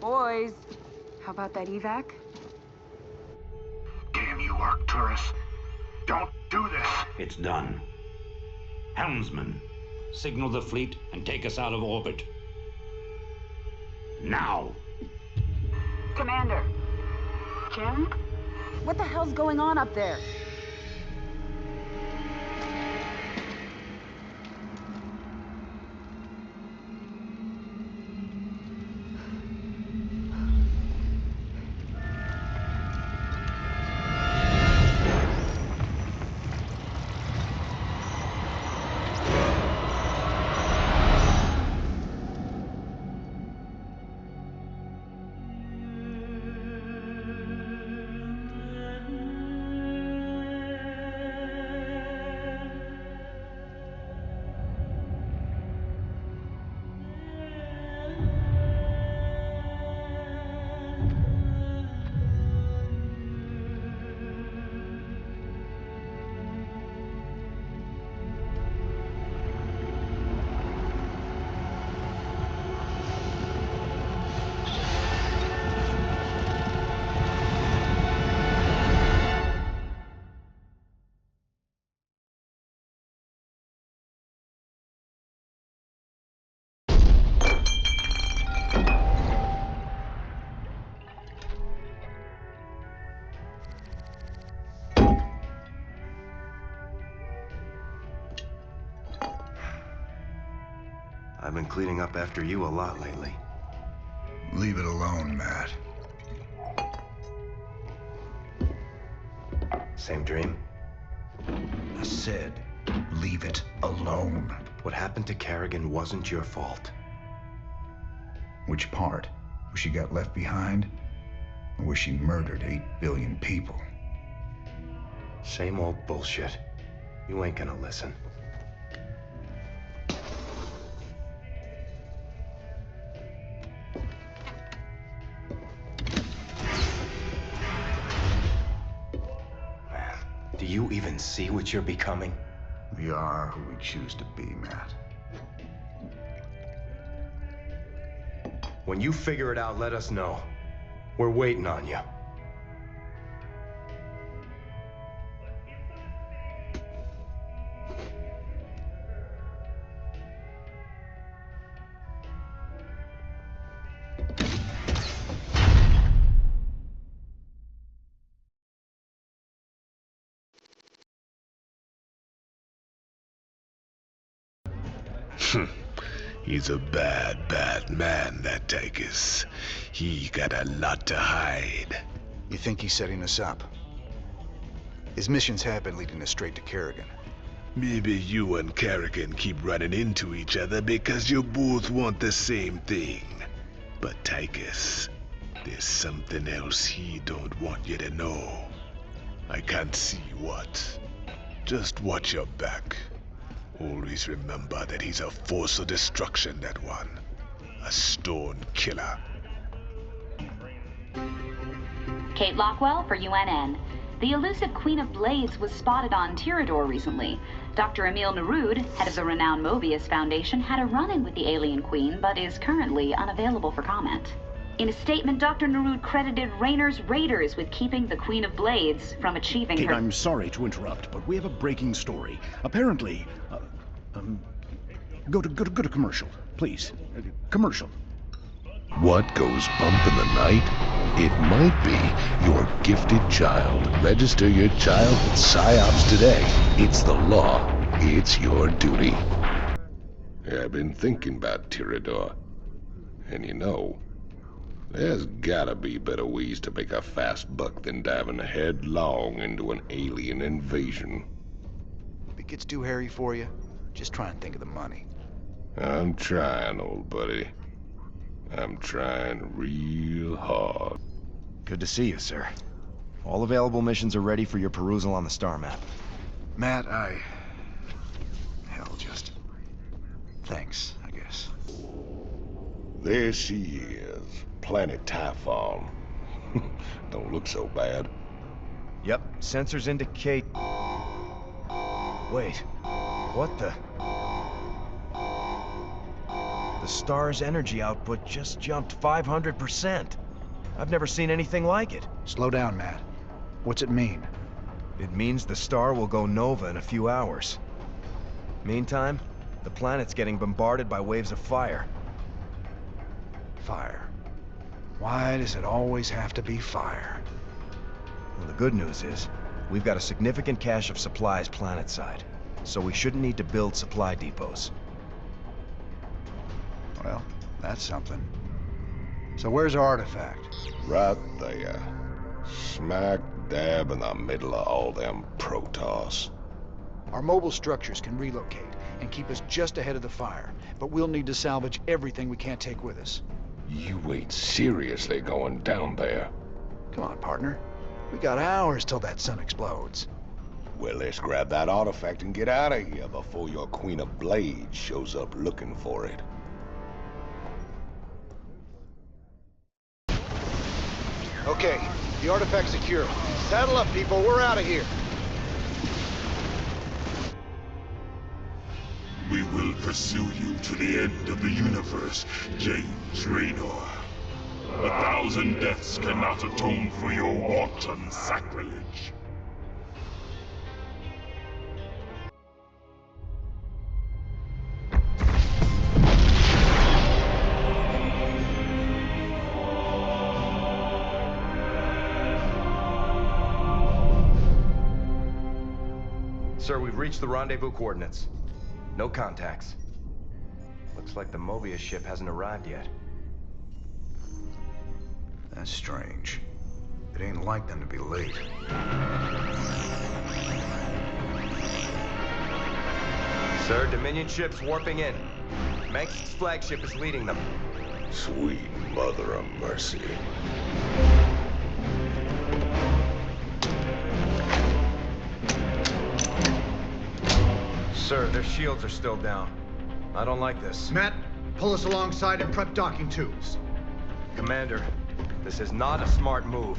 Boys, how about that evac? Damn you, Arcturus. Don't do this. It's done. Helmsman, signal the fleet and take us out of orbit. Now! Commander. Kim? What the hell's going on up there? I've been cleaning up after you a lot lately. Leave it alone, Matt. Same dream? I said, leave it alone. What happened to Kerrigan wasn't your fault. Which part? Where she got left behind? Or where she murdered 8 billion people? Same old bullshit. You ain't gonna listen. Do you even see what you're becoming? We are who we choose to be, Matt. When you figure it out, let us know. We're waiting on you. He's a bad, bad man, that Tychus. He got a lot to hide. You think he's setting us up? His missions have been leading us straight to Kerrigan. Maybe you and Karrakin keep running into each other because you both want the same thing. But Tychus, there's something else he don't want you to know. I can't see what. Just watch your back. Always remember that he's a force of destruction, that one. A stone killer. Kate Lockwell for UNN. The elusive Queen of Blades was spotted on Tirador recently. Dr. Emil Nerud, head of the renowned Mobius Foundation, had a run-in with the alien queen, but is currently unavailable for comment. In a statement, Dr. Nerud credited Raynor's raiders with keeping the Queen of Blades from achieving Kate, her... I'm sorry to interrupt, but we have a breaking story. Apparently, go to commercial, please. Commercial. What goes bump in the night? It might be your gifted child. Register your child with PsyOps today. It's the law. It's your duty. I've been thinking about Tirador. And you know, there's gotta be better ways to make a fast buck than diving headlong into an alien invasion. If it gets too hairy for you, just try and think of the money. I'm trying, old buddy. I'm trying real hard. Good to see you, sir. All available missions are ready for your perusal on the star map. Matt, hell, just... thanks, I guess. There she is. Planet Typhon. Don't look so bad. Yep, sensors indicate... Wait, what the... The star's energy output just jumped 500%. I've never seen anything like it. Slow down, Matt. What's it mean? It means the star will go nova in a few hours. Meantime, the planet's getting bombarded by waves of fire. Fire. Why does it always have to be fire? Well, the good news is, we've got a significant cache of supplies planetside, so we shouldn't need to build supply depots. Well, that's something. So where's our artifact? Right there. Smack dab in the middle of all them Protoss. Our mobile structures can relocate and keep us just ahead of the fire, but we'll need to salvage everything we can't take with us. You ain't seriously going down there. Come on, partner. We got hours till that sun explodes. Well, let's grab that artifact and get out of here before your Queen of Blades shows up looking for it. Okay, the artifact's secure. Saddle up, people. We're out of here. We will pursue you to the end of the universe, James Raynor. 1,000 deaths cannot atone for your wanton sacrilege. Sir, we've reached the rendezvous coordinates. No contacts. Looks like the Mobius ship hasn't arrived yet. That's strange. It ain't like them to be late. Sir, Dominion ship's warping in. Manx's flagship is leading them. Sweet mother of mercy. Sir, their shields are still down. I don't like this. Matt, pull us alongside and prep docking tubes. Commander, this is not a smart move.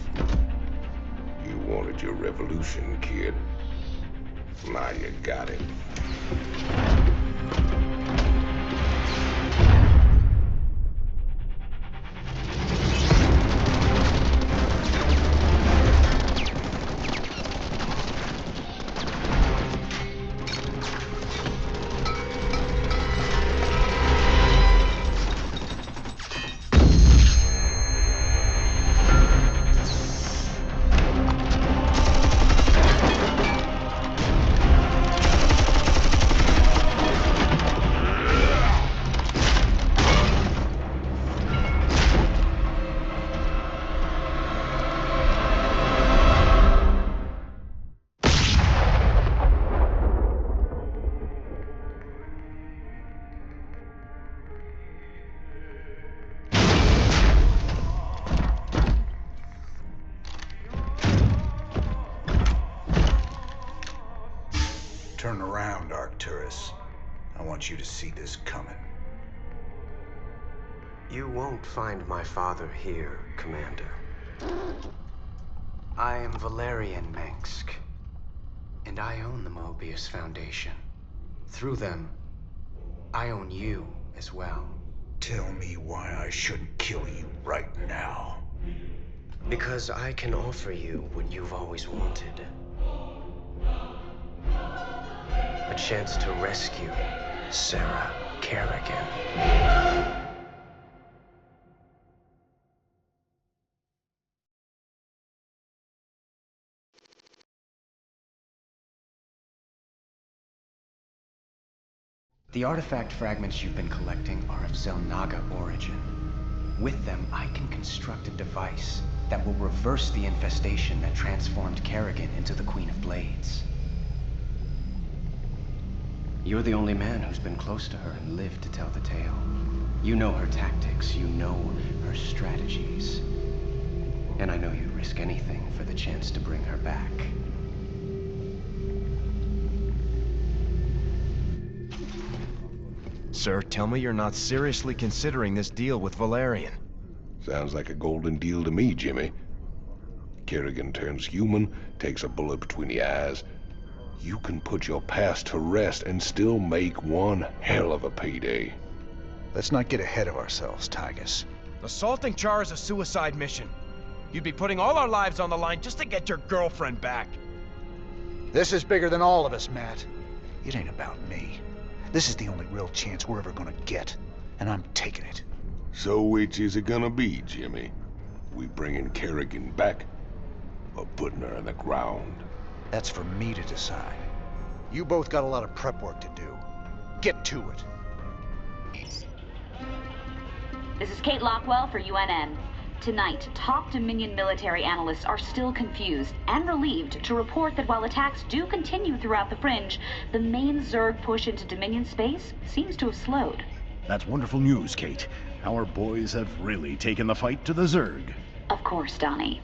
You wanted your revolution, kid. Now you got it. Turn around, Arcturus. I want you to see this coming. You won't find my father here, Commander. I am Valerian Mengsk, and I own the Mobius Foundation. Through them, I own you as well. Tell me why I shouldn't kill you right now. Because I can offer you what you've always wanted. A chance to rescue Sarah Kerrigan. The artifact fragments you've been collecting are of Zelnaga origin. With them, I can construct a device that will reverse the infestation that transformed Kerrigan into the Queen of Blades. You're the only man who's been close to her and lived to tell the tale. You know her tactics, you know her strategies. And I know you'd risk anything for the chance to bring her back. Sir, tell me you're not seriously considering this deal with Valerian. Sounds like a golden deal to me, Jimmy. Kerrigan turns human, takes a bullet between the eyes. You can put your past to rest and still make one hell of a payday. Let's not get ahead of ourselves, Tygus. Assaulting Char is a suicide mission. You'd be putting all our lives on the line just to get your girlfriend back. This is bigger than all of us, Matt. It ain't about me. This is the only real chance we're ever gonna get, and I'm taking it. So which is it gonna be, Jimmy? We bringing Kerrigan back, or putting her in the ground? That's for me to decide. You both got a lot of prep work to do. Get to it. This is Kate Lockwell for UNN. Tonight, top Dominion military analysts are still confused and relieved to report that while attacks do continue throughout the Fringe, the main Zerg push into Dominion space seems to have slowed. That's wonderful news, Kate. Our boys have really taken the fight to the Zerg. Of course, Donnie.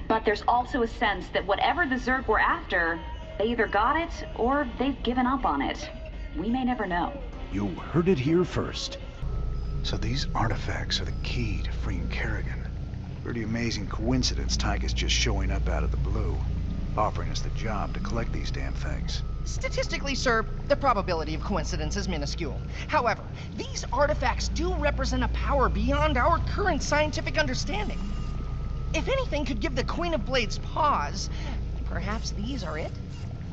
But there's also a sense that whatever the Zerg were after, they either got it or they've given up on it. We may never know. You heard it here first. So these artifacts are the key to freeing Kerrigan. Pretty amazing coincidence, Tygus just showing up out of the blue, offering us the job to collect these damn things. Statistically, sir, the probability of coincidence is minuscule. However, these artifacts do represent a power beyond our current scientific understanding. If anything could give the Queen of Blades pause, perhaps these are it?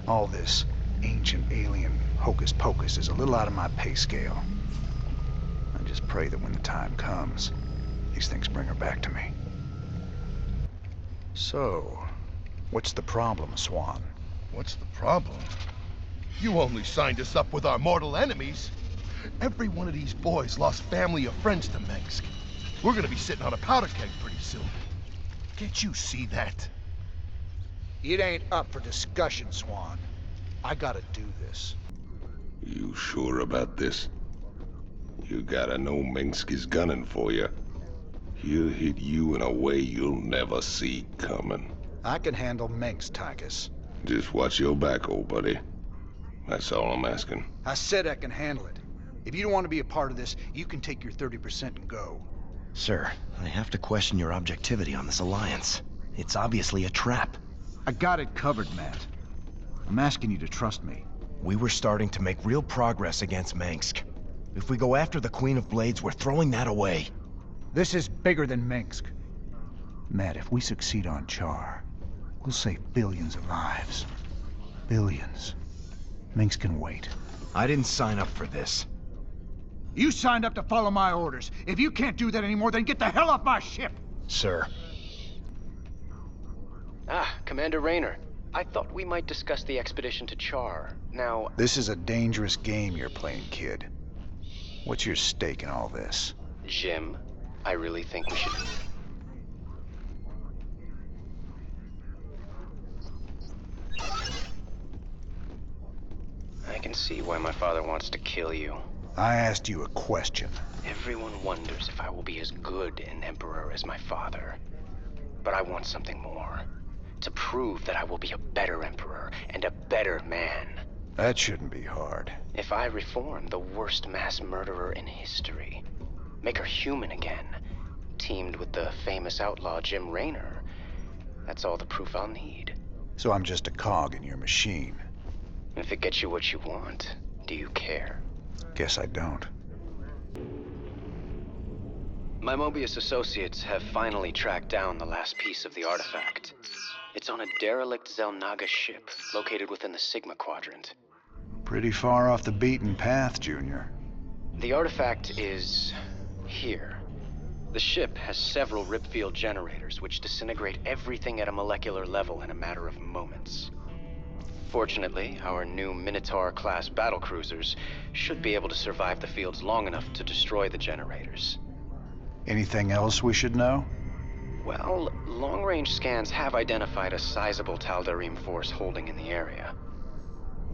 All this ancient alien hocus pocus is a little out of my pay scale. I just pray that when the time comes, these things bring her back to me. So, what's the problem, Swan? What's the problem? You only signed us up with our mortal enemies. Every one of these boys lost family or friends to Mengsk. We're gonna be sitting on a powder keg pretty soon. Can't you see that? It ain't up for discussion, Swan. I gotta do this. You sure about this? You gotta know Mengsk is gunning for you. He'll hit you in a way you'll never see coming. I can handle Mengsk, Tygus. Just watch your back, old buddy. That's all I'm asking. I said I can handle it. If you don't want to be a part of this, you can take your 30% and go. Sir, I have to question your objectivity on this alliance. It's obviously a trap. I got it covered, Matt. I'm asking you to trust me. We were starting to make real progress against Mengsk. If we go after the Queen of Blades, we're throwing that away. This is bigger than Mengsk. Matt, if we succeed on Char, we'll save billions of lives. Billions. Mengsk can wait. I didn't sign up for this. You signed up to follow my orders. If you can't do that anymore, then get the hell off my ship! Sir. Ah, Commander Raynor. I thought we might discuss the expedition to Char. Now... This is a dangerous game you're playing, kid. What's your stake in all this? Jim, I really think we should... I can see why my father wants to kill you. I asked you a question. Everyone wonders if I will be as good an emperor as my father. But I want something more. To prove that I will be a better emperor and a better man. That shouldn't be hard. If I reform the worst mass murderer in history, make her human again, teamed with the famous outlaw Jim Raynor, that's all the proof I'll need. So I'm just a cog in your machine. If it gets you what you want, do you care? Guess I don't. My Mobius associates have finally tracked down the last piece of the artifact. It's on a derelict Zelnaga ship located within the Sigma Quadrant. Pretty far off the beaten path, Junior. The artifact is here. The ship has several ripfield generators which disintegrate everything at a molecular level in a matter of moments. Fortunately, our new Minotaur-class battlecruisers should be able to survive the fields long enough to destroy the generators. Anything else we should know? Well, long-range scans have identified a sizable Tal'Darim force holding in the area.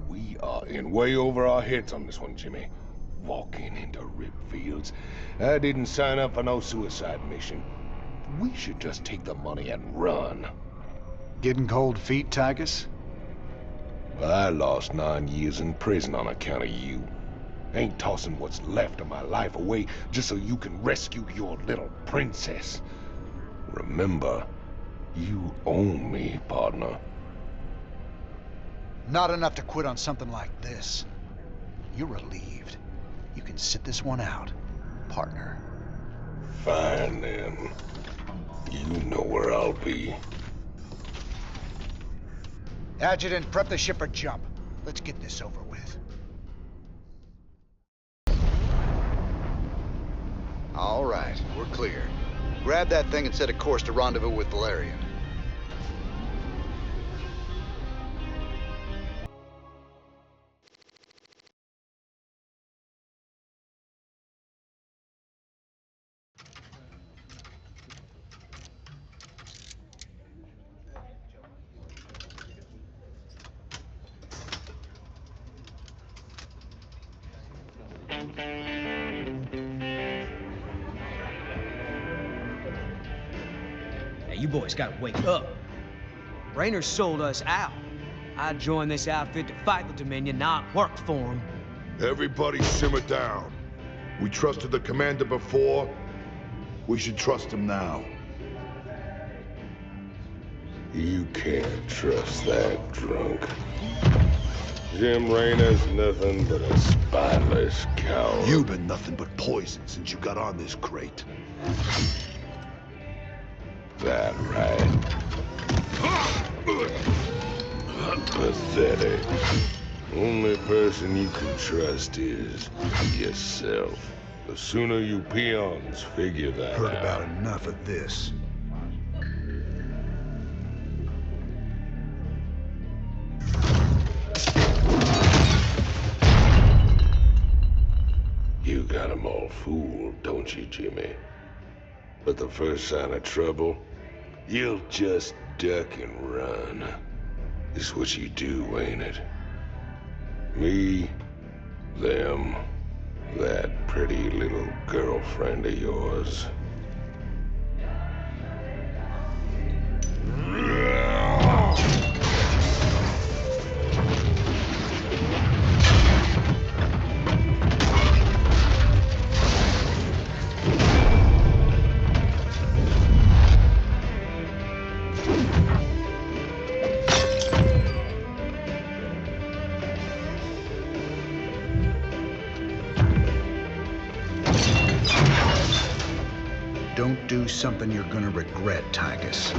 We are in way over our heads on this one, Jimmy. Walking into rip fields. I didn't sign up for no suicide mission. We should just take the money and run. Getting cold feet, Tychus? I lost 9 years in prison on account of you. Ain't tossing what's left of my life away just so you can rescue your little princess. Remember, you own me, partner. Not enough to quit on something like this. You're relieved. You can sit this one out, partner. Fine, then. You know where I'll be. Adjutant, prep the ship for jump. Let's get this over with. All right, we're clear. Grab that thing and set a course to rendezvous with Valerian. You boys gotta wake up. Raynor sold us out. I joined this outfit to fight the Dominion, not work for him. Everybody simmer down. We trusted the commander before. We should trust him now. You can't trust that drunk. Jim Raynor's nothing but a spineless coward. You've been nothing but poison since you got on this crate. That right. Pathetic. Only person you can trust is yourself. The sooner you peons figure that Heard out. about enough of this. You got 'em all fooled, don't you, Jimmy? But the first sign of trouble, you'll just duck and run. It's what you do, ain't it? Me, them, that pretty little girlfriend of yours. Don't do something you're gonna regret, Tychus.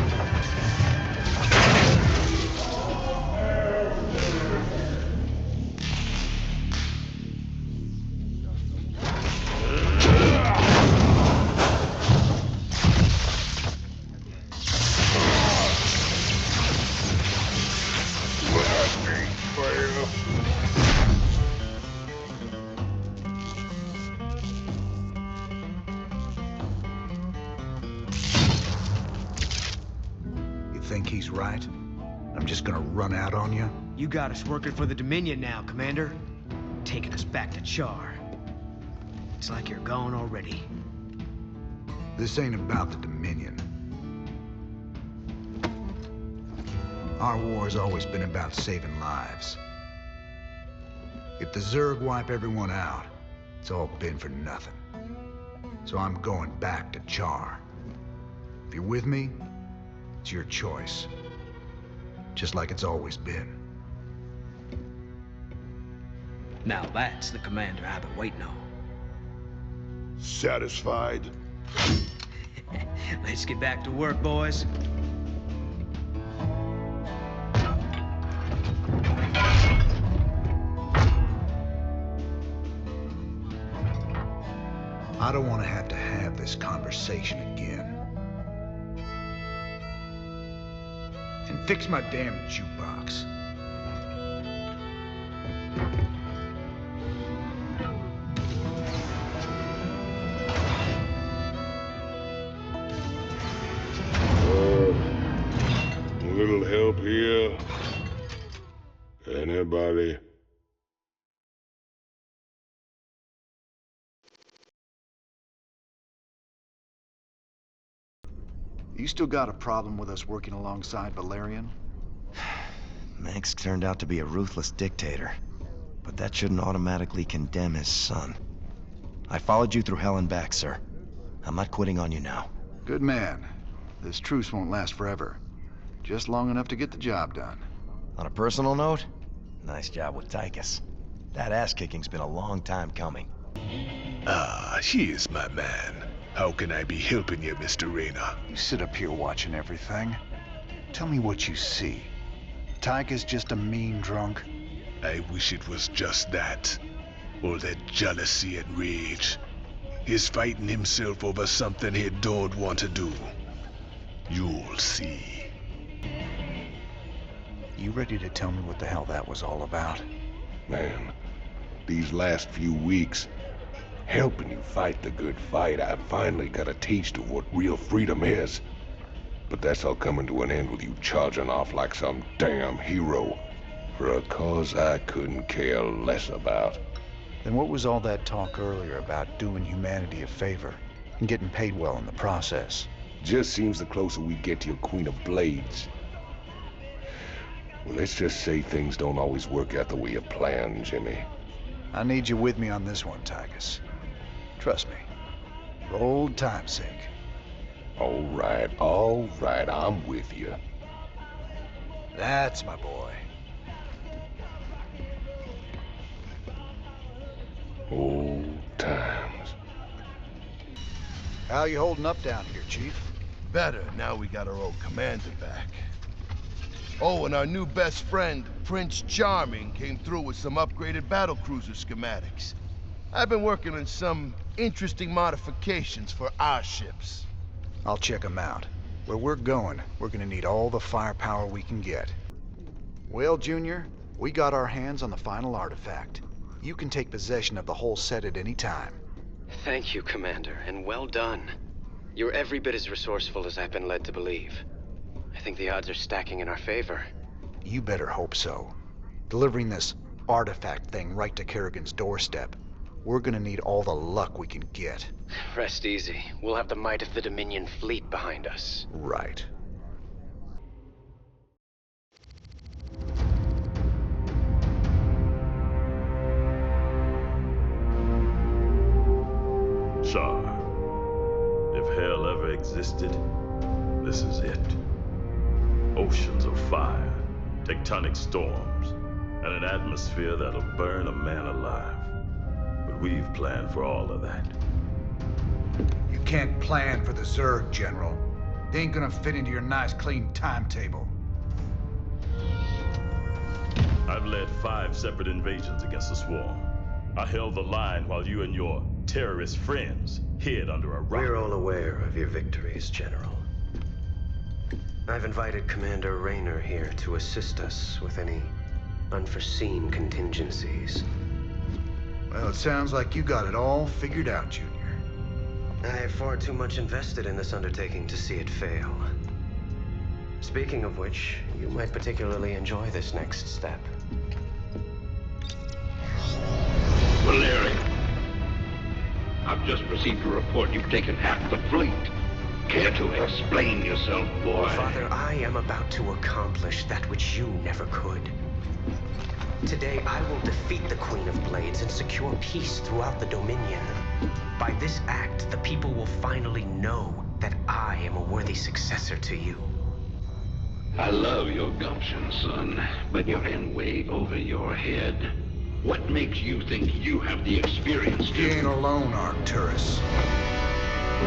Think he's right? I'm just gonna run out on you? You got us working for the Dominion now, Commander. Taking us back to Char. It's like you're gone already. This ain't about the Dominion. Our war's always been about saving lives. If the Zerg wipe everyone out, it's all been for nothing. So I'm going back to Char. If you're with me, it's your choice. Just like it's always been. Now that's the commander I've been waiting on. Satisfied? Let's get back to work, boys. I don't want to have this conversation again. And fix my damn jukebox. A little help here? Anybody? You still got a problem with us working alongside Valerian? Manx turned out to be a ruthless dictator, but that shouldn't automatically condemn his son. I followed you through hell and back, sir. I'm not quitting on you now. Good man. This truce won't last forever. Just long enough to get the job done. On a personal note, nice job with Tychus. That ass-kicking's been a long time coming. Ah, he is my man. How can I be helping you, Mr. Rayner? You sit up here watching everything. Tell me what you see. Tychus just a mean drunk? I wish it was just that. All that jealousy and rage. He's fighting himself over something he don't want to do. You'll see. You ready to tell me what the hell that was all about? Man, these last few weeks, helping you fight the good fight, I finally got a taste of what real freedom is. But that's all coming to an end with you charging off like some damn hero for a cause I couldn't care less about. Then what was all that talk earlier about doing humanity a favor and getting paid well in the process? Just seems the closer we get to your Queen of Blades. Well, let's just say things don't always work out the way you plan, Jimmy. I need you with me on this one, Tychus. Trust me. For old time's sake. All right, I'm with you. That's my boy. Old times. How you holding up down here, Chief? Better, now we got our old commander back. Oh, and our new best friend, Prince Charming, came through with some upgraded battlecruiser schematics. I've been working on some interesting modifications for our ships. I'll check them out. Where we're going, we're gonna need all the firepower we can get. Well, Junior, we got our hands on the final artifact. You can take possession of the whole set at any time. Thank you, Commander, and well done. You're every bit as resourceful as I've been led to believe. I think the odds are stacking in our favor. You better hope so. Delivering this artifact thing right to Kerrigan's doorstep. We're gonna need all the luck we can get. Rest easy. We'll have the might of the Dominion fleet behind us. Right. Char, if hell ever existed, this is it. Oceans of fire, tectonic storms, and an atmosphere that'll burn a man alive. But we've planned for all of that. You can't plan for the Zerg, General. They ain't gonna fit into your nice, clean timetable. I've led 5 separate invasions against the Swarm. I held the line while you and your terrorist friends hid under a rock. We're all aware of your victories, General. I've invited Commander Rayner here to assist us with any unforeseen contingencies. Well, it sounds like you got it all figured out, Junior. I have far too much invested in this undertaking to see it fail. Speaking of which, you might particularly enjoy this next step. Valerian, I've just received a report you've taken half the fleet. Care to explain yourself, boy? Father, I am about to accomplish that which you never could. Today, I will defeat the Queen of Blades and secure peace throughout the Dominion. By this act, the people will finally know that I am a worthy successor to you. I love your gumption, son, but you're in way over your head. What makes you think you have the experience to... You ain't alone, Arcturus.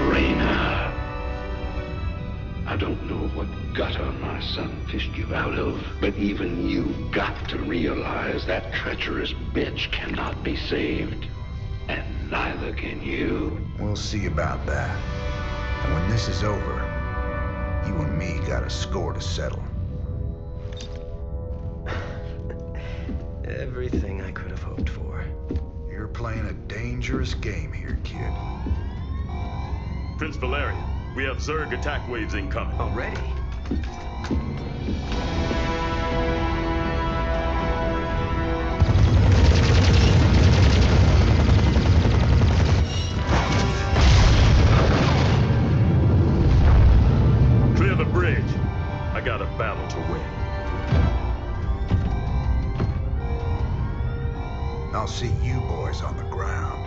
Raina. I don't know what gutter my son fished you out of, but even you got to realize that treacherous bitch cannot be saved. And neither can you. We'll see about that. And when this is over, you and me got a score to settle. Everything I could have hoped for. You're playing a dangerous game here, kid. Prince Valerian, we have Zerg attack waves incoming. Already? Clear the bridge. I got a battle to win. I'll see you boys on the ground.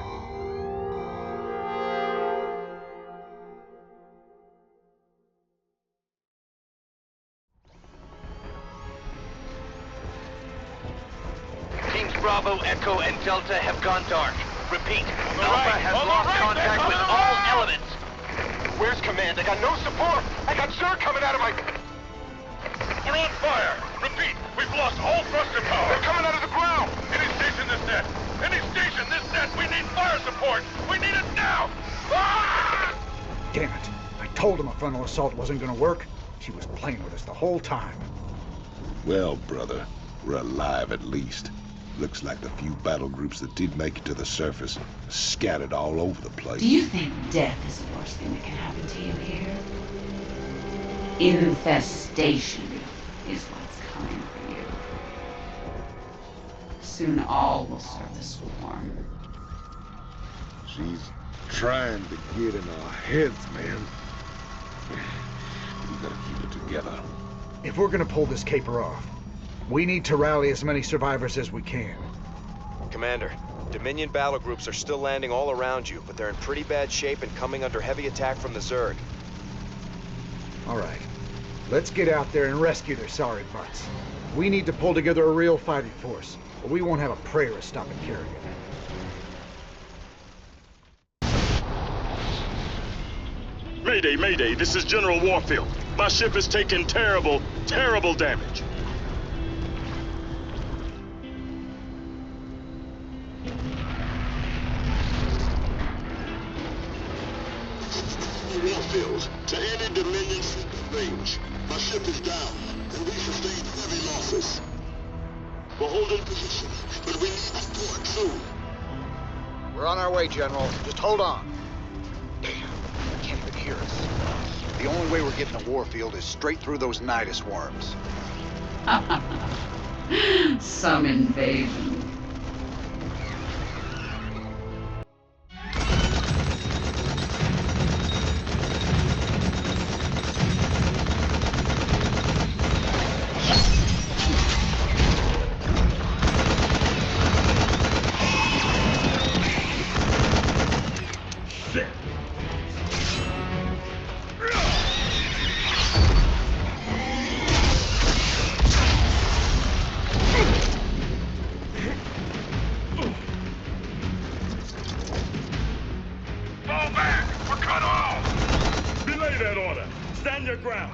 Teams Bravo, Echo, and Delta have gone dark. Repeat, Alpha has lost contact with all elements. Where's command? I got no support! I got Zerg coming out of my... We're on fire! Repeat, we've lost all thrust and power! They're coming out of the ground! Any station this net! Any station this net! We need fire support! We need it now! Ah! Damn it. I told him a frontal assault wasn't gonna work. She was playing with us the whole time. Well, brother, we're alive at least. Looks like the few battle groups that did make it to the surface are scattered all over the place. Do you think death is the worst thing that can happen to you here? Infestation is what's coming for you. Soon all will serve the swarm. She's trying to get in our heads, man. We gotta keep it together. If we're gonna pull this caper off, we need to rally as many survivors as we can. Commander, Dominion battle groups are still landing all around you, but they're in pretty bad shape and coming under heavy attack from the Zerg. All right. Let's get out there and rescue their sorry butts. We need to pull together a real fighting force, or we won't have a prayer to stop it carrying. Mayday, Mayday, this is General Warfield. My ship is taking terrible, terrible damage. Warfield, to any Dominion ship in range. My ship is down, and we sustained heavy losses. We're holding position, but we need support soon. We're on our way, General. Just hold on. Damn, they can't even hear us. The only way we're getting to Warfield is straight through those Nidus worms. Some invasion. Stand your ground.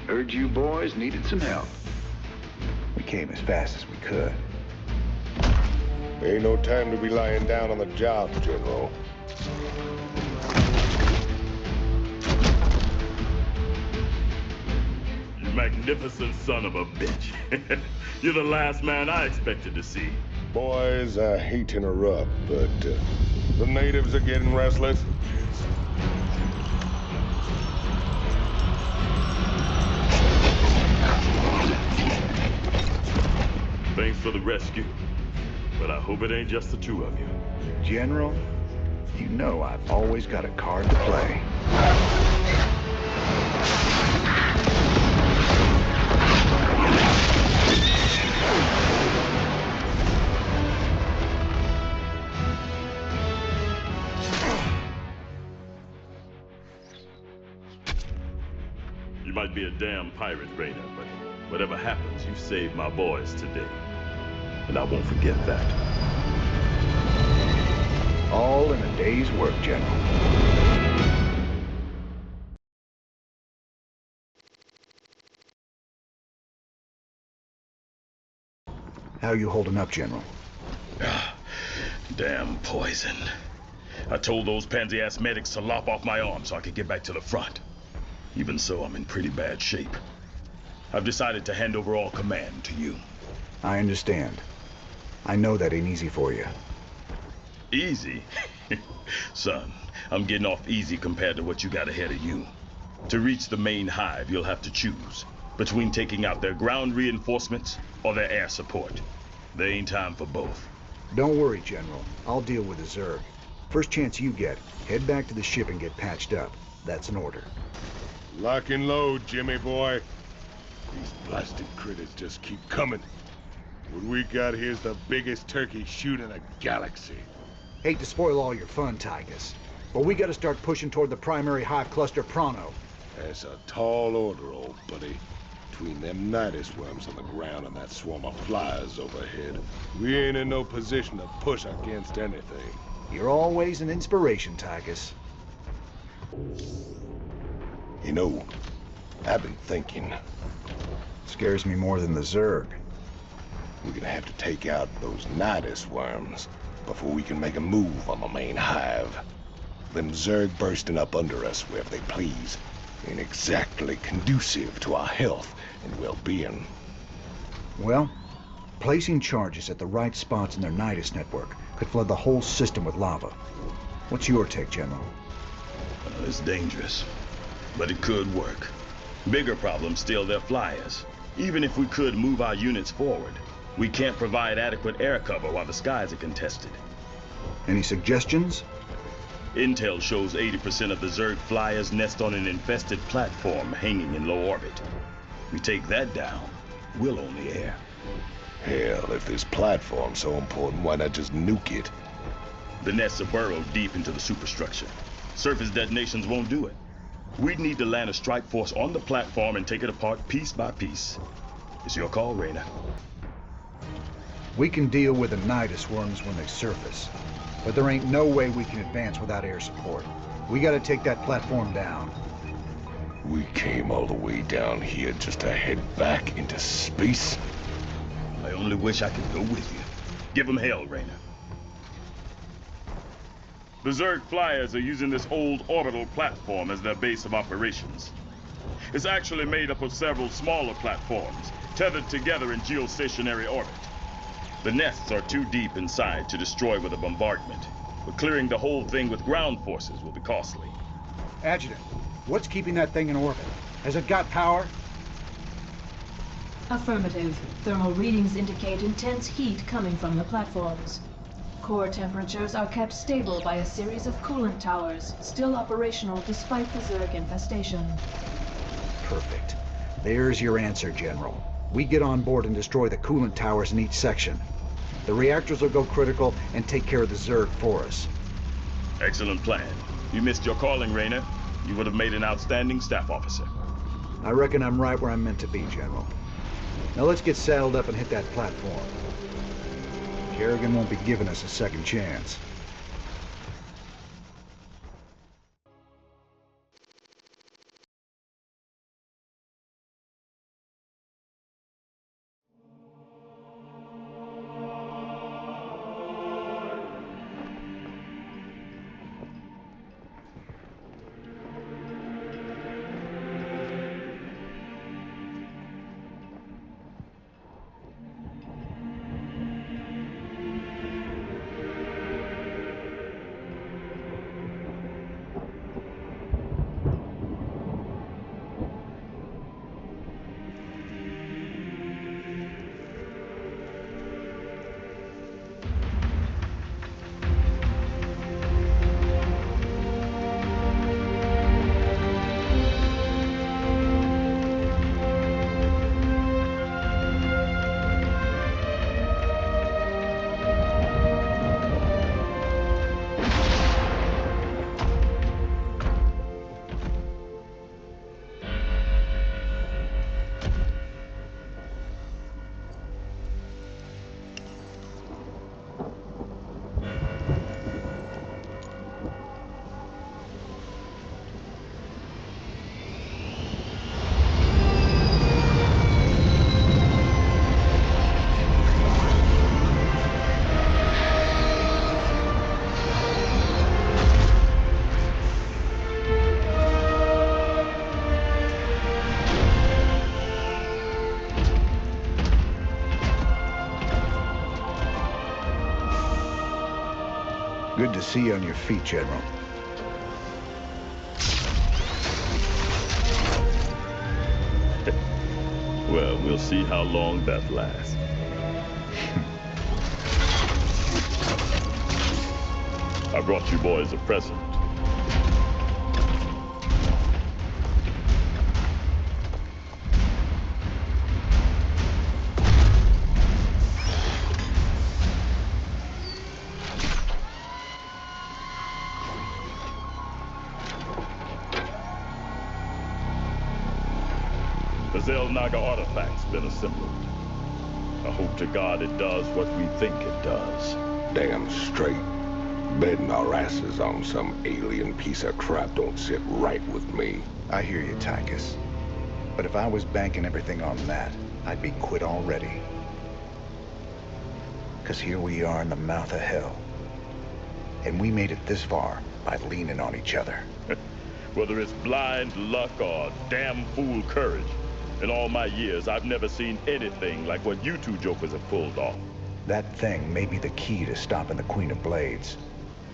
Heard you boys needed some help. We came as fast as we could. Ain't no time to be lying down on the job, General. You magnificent son of a bitch. You're the last man I expected to see. Boys, I hate to interrupt, but the natives are getting restless. Thanks for the rescue, but I hope it ain't just the two of you. General, you know I've always got a card to play. You might be a damn pirate, Raider, but whatever happens, you saved my boys today. And I won't forget that. All in a day's work, General. How you holding up, General? Damn poison. I told those pansy-ass medics to lop off my arm so I could get back to the front. Even so, I'm in pretty bad shape. I've decided to hand over all command to you. I understand. I know that ain't easy for you. Easy? Son, I'm getting off easy compared to what you got ahead of you. To reach the main hive, you'll have to choose between taking out their ground reinforcements or their air support. There ain't time for both. Don't worry, General. I'll deal with the Zerg. First chance you get, head back to the ship and get patched up. That's an order. Lock and load, Jimmy boy. These blasted critters just keep coming. What we got here's the biggest turkey shoot in the galaxy. Hate to spoil all your fun, Tychus, but we gotta start pushing toward the primary hive cluster pronto. That's a tall order, old buddy. Between them nidus worms on the ground and that swarm of flies overhead, we ain't in no position to push against anything. You're always an inspiration, Tychus. You know, I've been thinking. Scares me more than the Zerg. We're gonna have to take out those nidus worms before we can make a move on the main hive. Them Zerg bursting up under us wherever they please ain't exactly conducive to our health and well-being. Well, placing charges at the right spots in their nidus network could flood the whole system with lava. What's your take, General? It's dangerous, but it could work. Bigger problem still their flyers. Even if we could move our units forward, we can't provide adequate air cover while the skies are contested. Any suggestions? Intel shows 80% of the Zerg flyers nest on an infested platform hanging in low orbit. We take that down, we'll own the air. Hell, if this platform's so important, why not just nuke it? The nests are burrowed deep into the superstructure. Surface detonations won't do it. We'd need to land a strike force on the platform and take it apart piece by piece. It's your call, Reyna. We can deal with the nidus worms when they surface, but there ain't no way we can advance without air support. We gotta take that platform down. We came all the way down here just to head back into space? I only wish I could go with you. Give them hell, Reyna. The Zerg flyers are using this old orbital platform as their base of operations. It's actually made up of several smaller platforms, tethered together in geostationary orbit. The nests are too deep inside to destroy with a bombardment, but clearing the whole thing with ground forces will be costly. Adjutant, what's keeping that thing in orbit? Has it got power? Affirmative. Thermal readings indicate intense heat coming from the platforms. Core temperatures are kept stable by a series of coolant towers, still operational despite the Zerg infestation. Perfect. There's your answer, General. We get on board and destroy the coolant towers in each section. The reactors will go critical and take care of the Zerg for us. Excellent plan. You missed your calling, Reyna. You would have made an outstanding staff officer. I reckon I'm right where I'm meant to be, General. Now let's get saddled up and hit that platform. Kerrigan won't be giving us a second chance. Good to see you on your feet, General. Well, we'll see how long that lasts. I brought you boys a present. The Xel'Naga artifact's been assembled. I hope to God it does what we think it does. Damn straight. Betting our asses on some alien piece of crap don't sit right with me. I hear you, Tychus. But if I was banking everything on that, I'd be quit already. 'Cause here we are in the mouth of hell. And we made it this far by leaning on each other. Whether it's blind luck or damn fool courage, in all my years, I've never seen anything like what you two jokers have pulled off. That thing may be the key to stopping the Queen of Blades.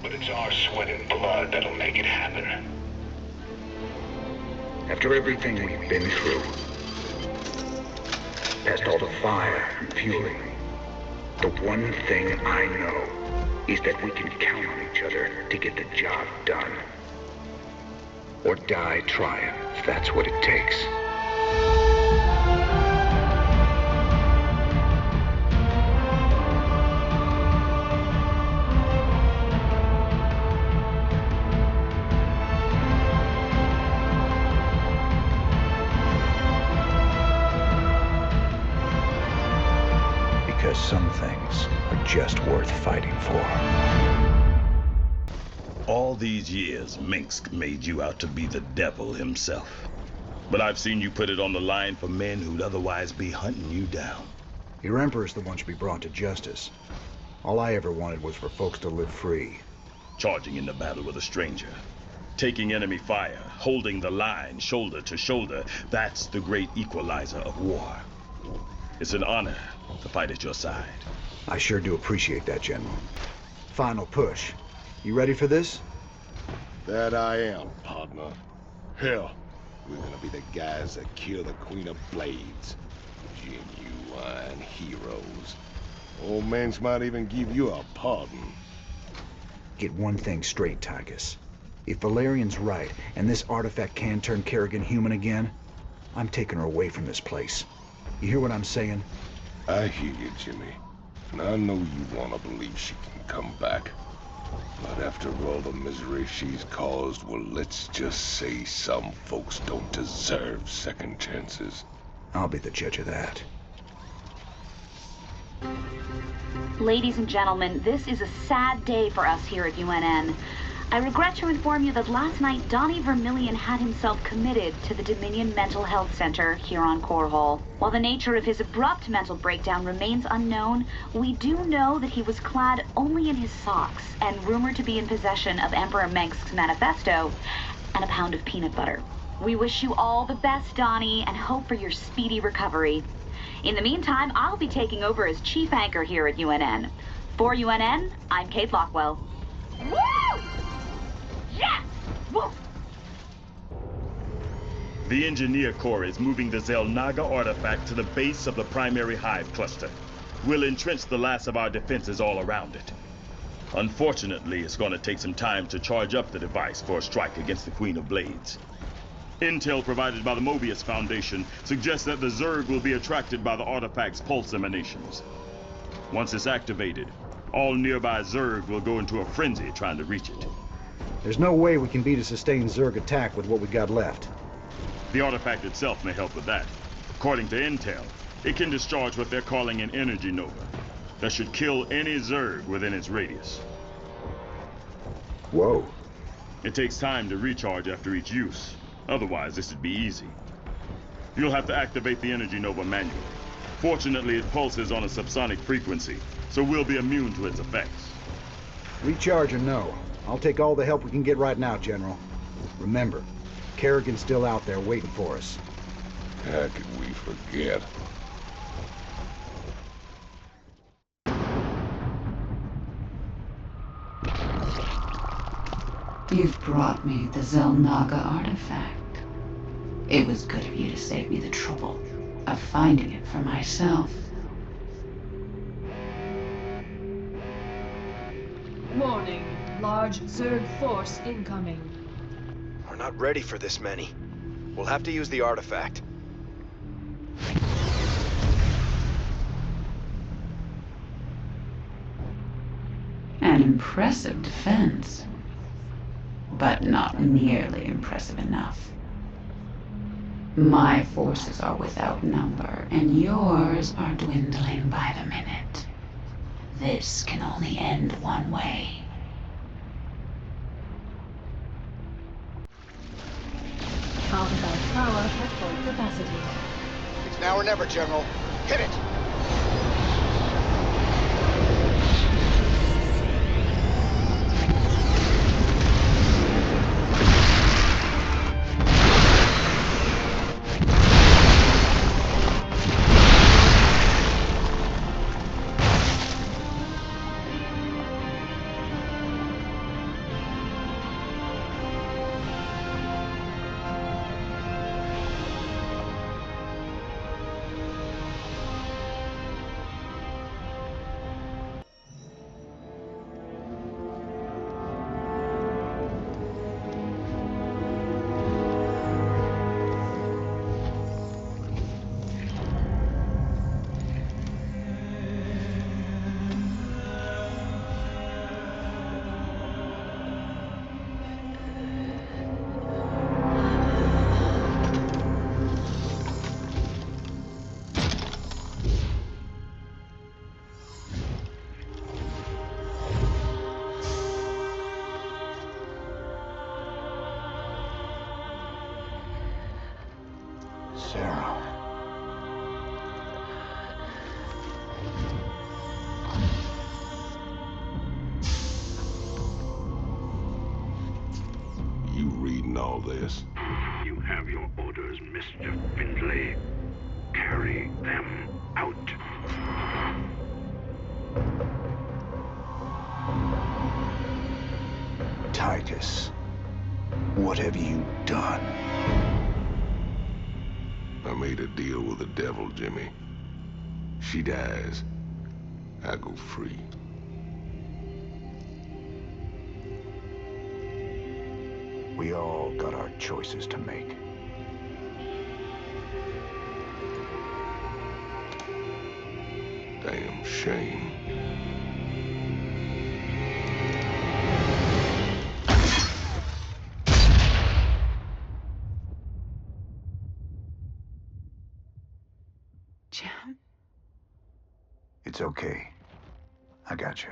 But it's our sweat and blood that'll make it happen. After everything we've been through, past all the fire and fueling, the one thing I know is that we can count on each other to get the job done. Or die trying, if that's what it takes. Because some things are just worth fighting for. All these years, Minsk made you out to be the devil himself. But I've seen you put it on the line for men who'd otherwise be hunting you down. Your Emperor's the one should be brought to justice. All I ever wanted was for folks to live free. Charging into battle with a stranger. Taking enemy fire, holding the line shoulder to shoulder. That's the great equalizer of war. It's an honor to fight at your side. I sure do appreciate that, General. Final push. You ready for this? That I am, partner. Hell, we're gonna be the guys that kill the Queen of Blades. Genuine heroes. Old Manx might even give you a pardon. Get one thing straight, Tychus. If Valerian's right, and this artifact can turn Kerrigan human again, I'm taking her away from this place. You hear what I'm saying? I hear you, Jimmy. And I know you want to believe she can come back. But after all the misery she's caused, well, let's just say some folks don't deserve second chances. I'll be the judge of that. Ladies and gentlemen, this is a sad day for us here at UNN. I regret to inform you that last night Donnie Vermillion had himself committed to the Dominion Mental Health Center here on Core Hall. While the nature of his abrupt mental breakdown remains unknown, we do know that he was clad only in his socks and rumored to be in possession of Emperor Mengsk's manifesto and a pound of peanut butter. We wish you all the best, Donnie, and hope for your speedy recovery. In the meantime, I'll be taking over as chief anchor here at UNN. For UNN, I'm Kate Lockwell. Woo! Yes! Woo! The Engineer Corps is moving the Xel'Naga artifact to the base of the primary hive cluster. We'll entrench the last of our defenses all around it. Unfortunately, it's going to take some time to charge up the device for a strike against the Queen of Blades. Intel provided by the Mobius Foundation suggests that the Zerg will be attracted by the artifact's pulse emanations. Once it's activated, all nearby Zerg will go into a frenzy trying to reach it. There's no way we can beat a sustained Zerg attack with what we got left. The artifact itself may help with that. According to Intel, it can discharge what they're calling an energy nova that should kill any Zerg within its radius. Whoa. It takes time to recharge after each use. Otherwise, this would be easy. You'll have to activate the energy nova manually. Fortunately, it pulses on a subsonic frequency, so we'll be immune to its effects. Recharge or no, I'll take all the help we can get right now, General. Remember, Kerrigan's still out there waiting for us. How could we forget? You've brought me the Zelnaga artifact. It was good of you to save me the trouble of finding it for myself. Warning. Large Zerg force incoming. We're not ready for this many. We'll have to use the artifact. An impressive defense, but not nearly impressive enough. My forces are without number, and yours are dwindling by the minute. This can only end one way. Artifact power at full capacity. It's now or never, General. Hit it! Sarah. You reading all this? You have your orders, Mr. Findlay. Carry them out. Titus, what have you done? I made a deal with the devil, Jimmy. She dies, I go free. We all got our choices to make. Damn shame. Jim? It's okay. I got you.